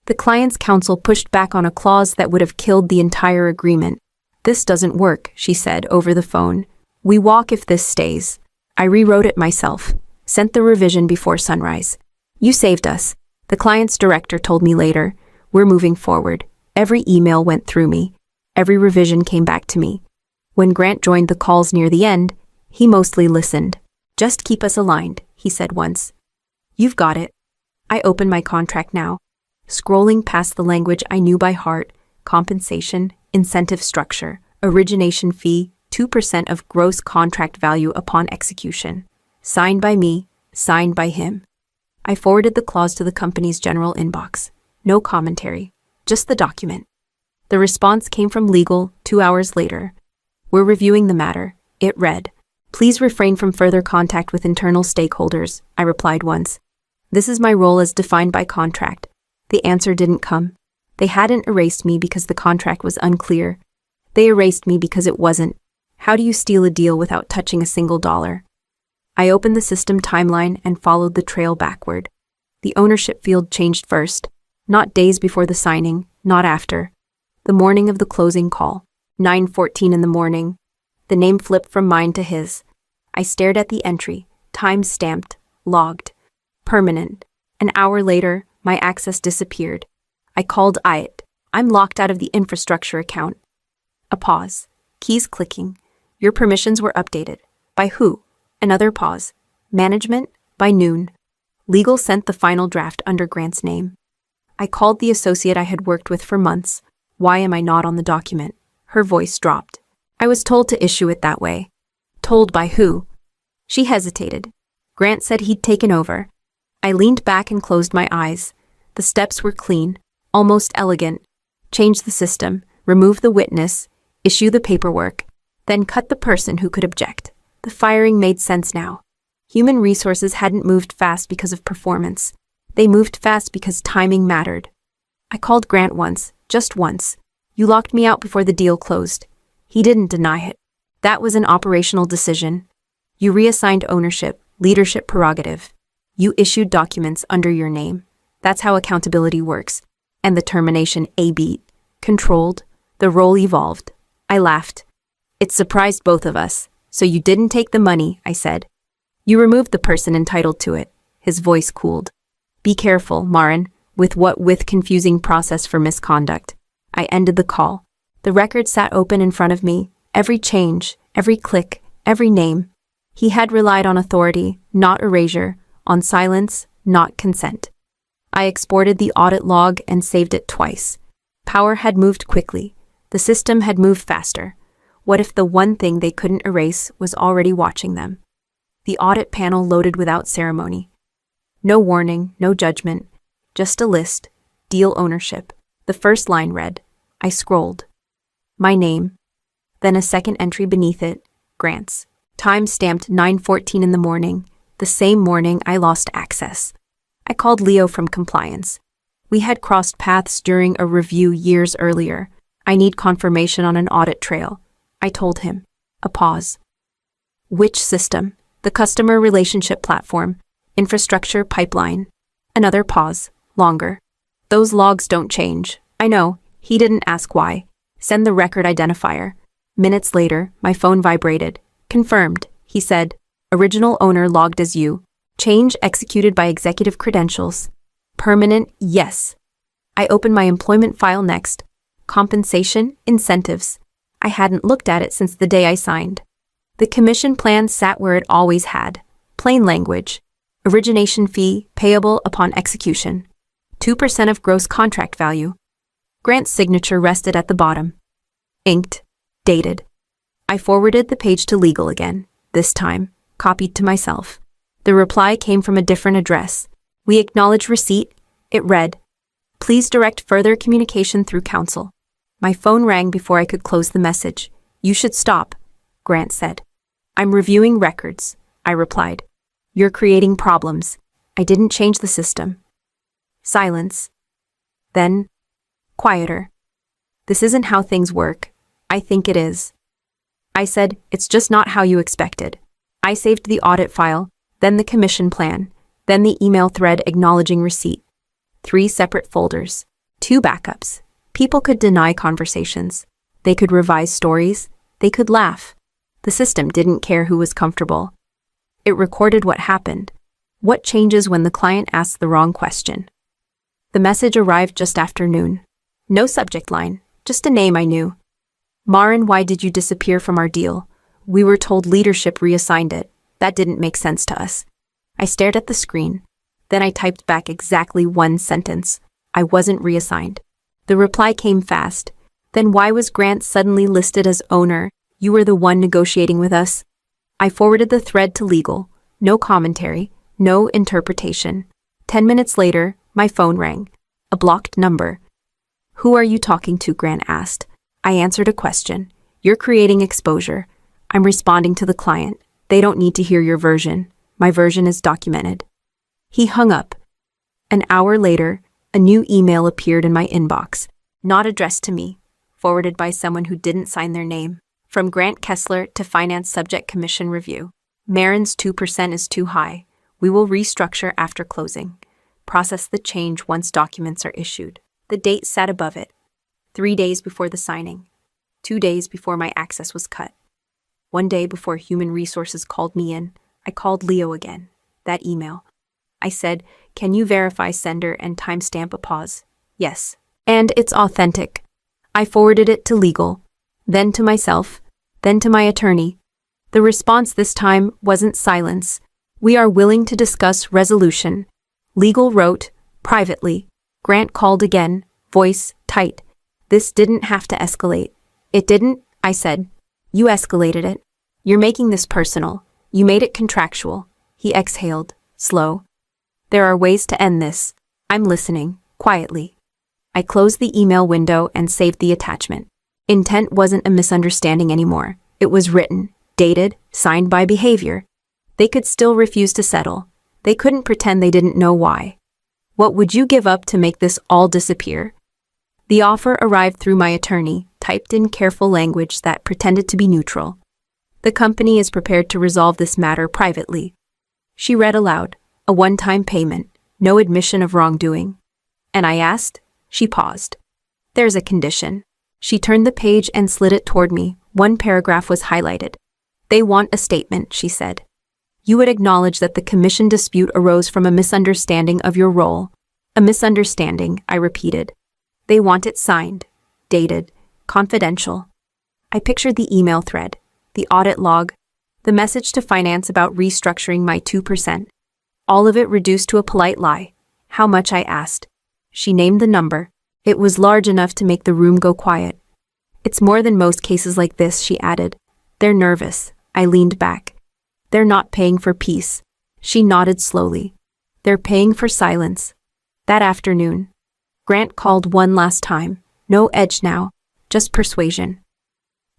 the client's counsel pushed back on a clause that would have killed the entire agreement. This doesn't work, she said over the phone. We walk if this stays. I rewrote it myself. Sent the revision before sunrise. You saved us. The client's director told me later. We're moving forward. Every email went through me. Every revision came back to me. When Grant joined the calls near the end, he mostly listened. Just keep us aligned, he said once. You've got it. I open my contract now. Scrolling past the language I knew by heart, compensation, incentive structure, origination fee, 2% of gross contract value upon execution. Signed by me, signed by him. I forwarded the clause to the company's general inbox. No commentary, just the document. The response came from legal 2 hours later. We're reviewing the matter. It read, please refrain from further contact with internal stakeholders, I replied once. This is my role as defined by contract. The answer didn't come. They hadn't erased me because the contract was unclear. They erased me because it wasn't. How do you steal a deal without touching a single dollar? I opened the system timeline and followed the trail backward. The ownership field changed first, not days before the signing, not after. The morning of the closing call, 9:14 in the morning. The name flipped from mine to his. I stared at the entry, time-stamped, logged, permanent. An hour later, my access disappeared. I called AITA. I'm locked out of the infrastructure account. A pause. Keys clicking. Your permissions were updated. By who? Another pause. Management? By noon. Legal sent the final draft under Grant's name. I called the associate I had worked with for months. Why am I not on the document? Her voice dropped. I was told to issue it that way. Told by who? She hesitated. Grant said he'd taken over. I leaned back and closed my eyes. The steps were clean, almost elegant. Change the system, remove the witness, issue the paperwork, then cut the person who could object. The firing made sense now. Human resources hadn't moved fast because of performance. They moved fast because timing mattered. I called Grant once, just once. You locked me out before the deal closed. He didn't deny it. That was an operational decision. You reassigned ownership, leadership prerogative. You issued documents under your name. That's how accountability works. And the termination A-beat. Controlled. The role evolved. I laughed. It surprised both of us. So you didn't take the money, I said. You removed the person entitled to it. His voice cooled. Be careful, Marin, with confusing process for misconduct. I ended the call. The record sat open in front of me. Every change, every click, every name. He had relied on authority, not erasure, on silence, not consent. I exported the audit log and saved it twice. Power had moved quickly. The system had moved faster. What if the one thing they couldn't erase was already watching them? The audit panel loaded without ceremony. No warning, no judgment, just a list, deal ownership. The first line read. I scrolled. My name. Then a second entry beneath it, Grant's. Time stamped 9:14 in the morning, the same morning I lost access. I called Leo from compliance. We had crossed paths during a review years earlier. I need confirmation on an audit trail. I told him. A pause. Which system? The customer relationship platform. Infrastructure pipeline. Another pause. Longer. Those logs don't change. I know. He didn't ask why. Send the record identifier. Minutes later, my phone vibrated. Confirmed, he said. Original owner logged as you. Change executed by executive credentials. Permanent, yes. I opened my employment file next. Compensation, incentives. I hadn't looked at it since the day I signed. The commission plan sat where it always had. Plain language. Origination fee payable upon execution. 2% of gross contract value. Grant's signature rested at the bottom. Inked. Dated. I forwarded the page to legal again, this time, copied to myself. The reply came from a different address. We acknowledge receipt. It read, please direct further communication through counsel. My phone rang before I could close the message. You should stop, Grant said. I'm reviewing records, I replied. You're creating problems. I didn't change the system. Silence. Then, quieter. This isn't how things work. I think it is. I said, it's just not how you expected. I saved the audit file, then the commission plan, then the email thread acknowledging receipt. 3 separate folders. 2 backups. People could deny conversations. They could revise stories. They could laugh. The system didn't care who was comfortable. It recorded what happened. What changes when the client asks the wrong question? The message arrived just after noon. No subject line, just a name I knew. Marin, why did you disappear from our deal? We were told leadership reassigned it. That didn't make sense to us. I stared at the screen. Then I typed back exactly one sentence. I wasn't reassigned. The reply came fast. Then why was Grant suddenly listed as owner? You were the one negotiating with us. I forwarded the thread to legal. No commentary. No interpretation. 10 minutes later, my phone rang. A blocked number. Who are you talking to? Grant asked. I answered a question. You're creating exposure. I'm responding to the client. They don't need to hear your version. My version is documented. He hung up. An hour later, A new email appeared in my inbox, not addressed to me, forwarded by someone who didn't sign their name. From Grant Kessler to Finance Subject Commission Review. Marin's 2% is too high. We will restructure after closing. Process the change once documents are issued. The date sat above it. 3 days before the signing. 2 days before my access was cut. 1 day before Human Resources called me in, I called Leo again. That email. I said, "Can you verify sender and timestamp a pause?" "Yes. And it's authentic." I forwarded it to legal, then to myself, then to my attorney. The response this time wasn't silence. "We are willing to discuss resolution." Legal wrote, privately. Grant called again, voice tight. "This didn't have to escalate." "It didn't," I said. "You escalated it. You're making this personal. You made it contractual." He exhaled, slow. "There are ways to end this. I'm listening, quietly." I closed the email window and saved the attachment. Intent wasn't a misunderstanding anymore. It was written, dated, signed by behavior. They could still refuse to settle. They couldn't pretend they didn't know why. "What would you give up to make this all disappear?" The offer arrived through my attorney, typed in careful language that pretended to be neutral. "The company is prepared to resolve this matter privately." She read aloud, "A one-time payment, no admission of wrongdoing." And I asked. She paused. "There's a condition." She turned the page and slid it toward me. One paragraph was highlighted. "They want a statement," she said. "You would acknowledge that the commission dispute arose from a misunderstanding of your role." "A misunderstanding," I repeated. "They want it signed, dated, confidential." I pictured the email thread, the audit log, the message to finance about restructuring my 2%. All of it reduced to a polite lie. "How much?" I asked. She named the number. It was large enough to make the room go quiet. "It's more than most cases like this," she added. "They're nervous." I leaned back. "They're not paying for peace." She nodded slowly. "They're paying for silence." That afternoon, Grant called one last time. No edge now, just persuasion.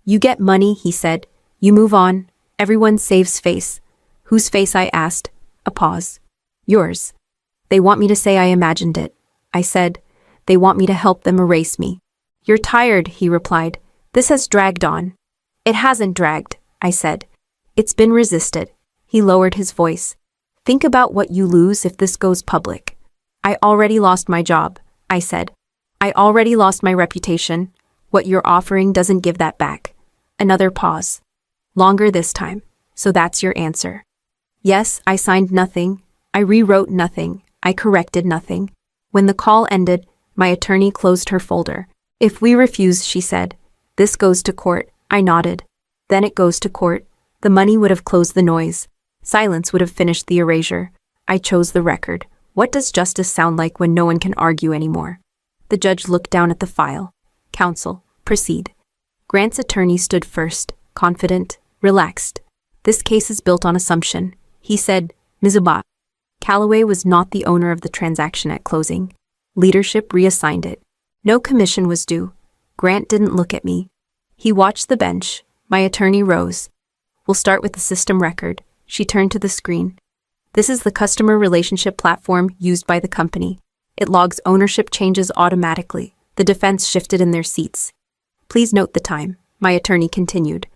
"You get money," he said. "You move on. Everyone saves face." "Whose face?" I asked. A pause. "Yours." "They want me to say I imagined it." I said. "They want me to help them erase me." "You're tired," he replied. "This has dragged on." "It hasn't dragged," I said. "It's been resisted." He lowered his voice. "Think about what you lose if this goes public." "I already lost my job," I said. "I already lost my reputation. What you're offering doesn't give that back." Another pause. Longer this time. "So that's your answer?" "Yes." I signed nothing. I rewrote nothing. I corrected nothing. When the call ended, my attorney closed her folder. "If we refuse," she said, "this goes to court." I nodded. "Then it goes to court." The money would have closed the noise. Silence would have finished the erasure. I chose the record. What does justice sound like when no one can argue anymore? The judge looked down at the file. "Counsel, proceed." Grant's attorney stood first, confident, relaxed. "This case is built on assumption," he said. "Ms. Abba, Callaway was not the owner of the transaction at closing. Leadership reassigned it. No commission was due." Grant didn't look at me. He watched the bench. My attorney rose. "We'll start with the system record." She turned to the screen. "This is the customer relationship platform used by the company. It logs ownership changes automatically." The defense shifted in their seats. "Please note the time," my attorney continued.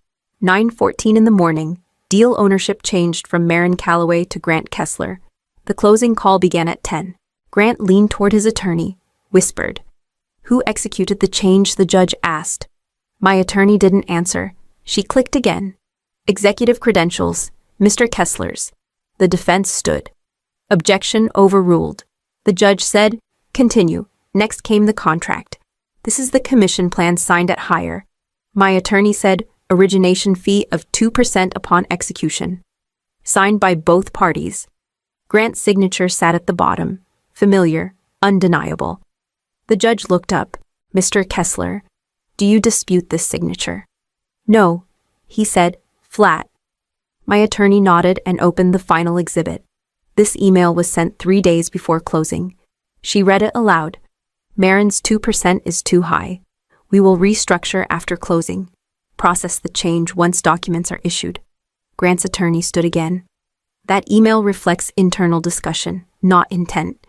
9:14 in the morning. Deal ownership changed from Marin Callaway to Grant Kessler. The closing call began at 10. Grant leaned toward his attorney, whispered. "Who executed the change?" the judge asked. My attorney didn't answer. She clicked again. "Executive credentials, Mr. Kessler's." The defense stood. Objection overruled. The judge said, "Continue." Next came the contract. "This is the commission plan signed at hire." My attorney said, "Origination fee of 2% upon execution." Signed by both parties. Grant's signature sat at the bottom. Familiar, undeniable. The judge looked up. "Mr. Kessler, do you dispute this signature?" "No," he said, flat. My attorney nodded and opened the final exhibit. This email was sent 3 days before closing. She read it aloud. "Marin's 2% is too high. We will restructure after closing. Process the change once documents are issued." Grant's attorney stood again. "That email reflects internal discussion, not intent."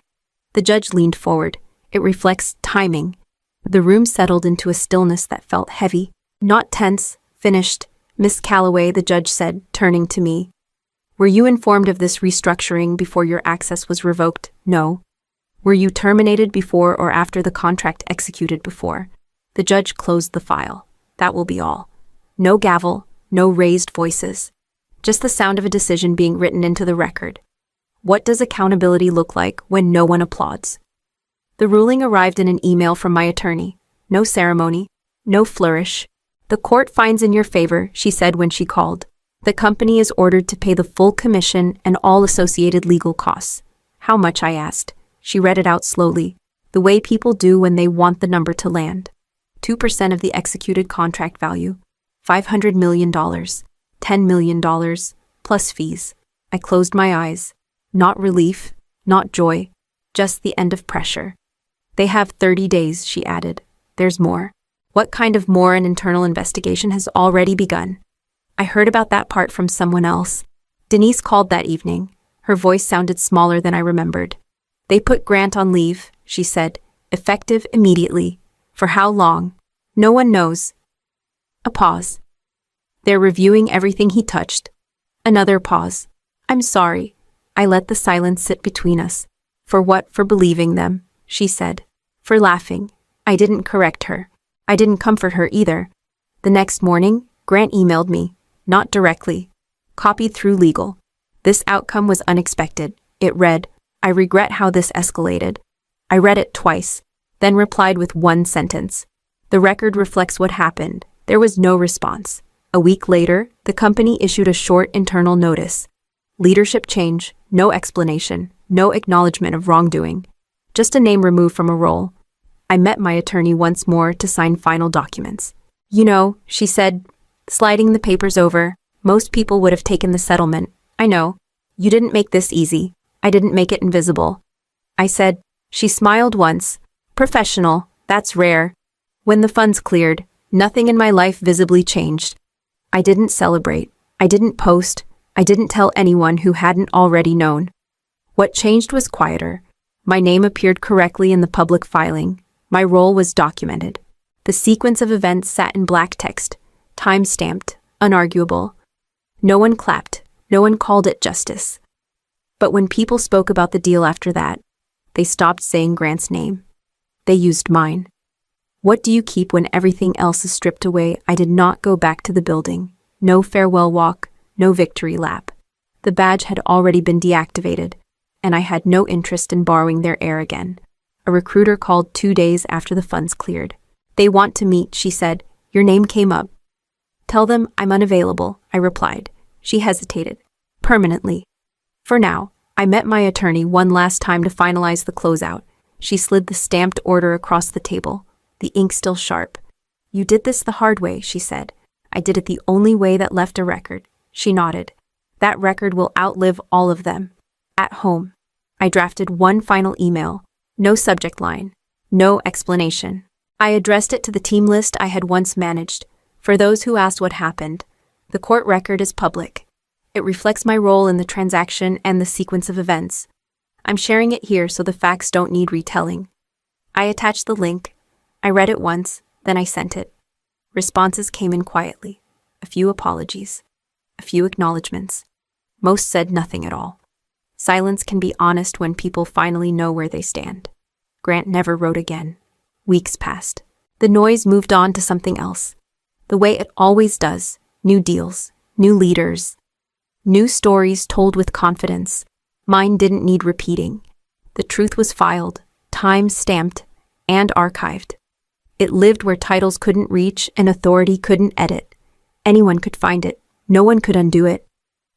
The judge leaned forward. It reflects timing. The room settled into a stillness that felt heavy. Not tense, finished, Miss Calloway, the judge said, turning to me. Were you informed of this restructuring before your access was revoked? No. Were you terminated before or after the contract executed before? The judge closed the file. That will be all. No gavel, no raised voices. Just the sound of a decision being written into the record. What does accountability look like when no one applauds? The ruling arrived in an email from my attorney. No ceremony, no flourish. The court finds in your favor, she said when she called. The company is ordered to pay the full commission and all associated legal costs. How much, I asked. She read it out slowly, the way people do when they want the number to land. 2% of the executed contract value. $500 million. $10 million, plus fees. I closed my eyes. Not relief, not joy, just the end of pressure. They have 30 days, she added. There's more. What kind of more? An internal investigation has already begun. I heard about that part from someone else. Denise called that evening. Her voice sounded smaller than I remembered. They put Grant on leave, she said, effective immediately. For how long? No one knows. A pause. They're reviewing everything he touched. Another pause. I'm sorry. I let the silence sit between us. For what? For believing them, she said. For laughing. I didn't correct her. I didn't comfort her either. The next morning, Grant emailed me. Not directly. Copied through legal. This outcome was unexpected. It read, I regret how this escalated. I read it twice, then replied with one sentence. The record reflects what happened. There was no response. A week later, the company issued a short internal notice. Leadership change, no explanation, no acknowledgement of wrongdoing. Just a name removed from a role. I met my attorney once more to sign final documents. You know, she said, sliding the papers over, most people would have taken the settlement. I know. You didn't make this easy. I didn't make it invisible. I said. She smiled once. Professional, that's rare. When the funds cleared, nothing in my life visibly changed. I didn't celebrate. I didn't post. I didn't tell anyone who hadn't already known. What changed was quieter. My name appeared correctly in the public filing. My role was documented. The sequence of events sat in black text, time-stamped, unarguable. No one clapped. No one called it justice. But when people spoke about the deal after that, they stopped saying Grant's name. They used mine. What do you keep when everything else is stripped away? I did not go back to the building. No farewell walk, no victory lap. The badge had already been deactivated, and I had no interest in borrowing their air again. A recruiter called 2 days after the funds cleared. They want to meet, she said. Your name came up. Tell them I'm unavailable, I replied. She hesitated. Permanently. For now, I met my attorney one last time to finalize the closeout. She slid the stamped order across the table, the ink still sharp. You did this the hard way, she said. I did it the only way that left a record. She nodded. That record will outlive all of them. At home. I drafted one final email. No subject line. No explanation. I addressed it to the team list I had once managed. For those who asked what happened, the court record is public. It reflects my role in the transaction and the sequence of events. I'm sharing it here so the facts don't need retelling. I attached the link. I read it once, then I sent it. Responses came in quietly. A few apologies. A few acknowledgements. Most said nothing at all. Silence can be honest when people finally know where they stand. Grant never wrote again. Weeks passed. The noise moved on to something else. The way it always does. New deals. New leaders. New stories told with confidence. Mine didn't need repeating. The truth was filed, time-stamped, and archived. It lived where titles couldn't reach and authority couldn't edit. Anyone could find it. No one could undo it.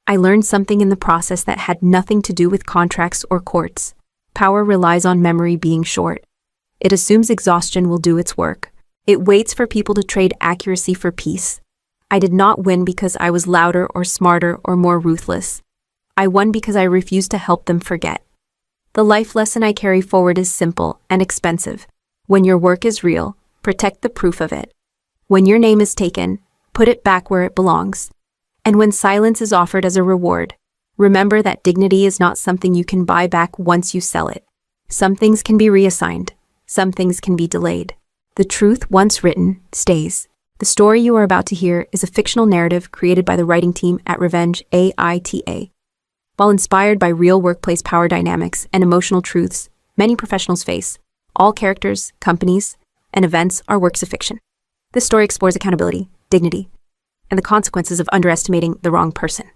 I learned something in the process that had nothing to do with contracts or courts. Power relies on memory being short. It assumes exhaustion will do its work. It waits for people to trade accuracy for peace. I did not win because I was louder or smarter or more ruthless. I won because I refused to help them forget. The life lesson I carry forward is simple and expensive. When your work is real, protect the proof of it. When your name is taken, put it back where it belongs. And when silence is offered as a reward, remember that dignity is not something you can buy back once you sell it. Some things can be reassigned, Some things can be delayed. The truth, once written, stays. The story you are about to hear is a fictional narrative created by the writing team at Revenge, AITA. While inspired by real workplace power dynamics and emotional truths many professionals face, all characters, companies, and events are works of fiction. This story explores accountability, dignity, and the consequences of underestimating the wrong person.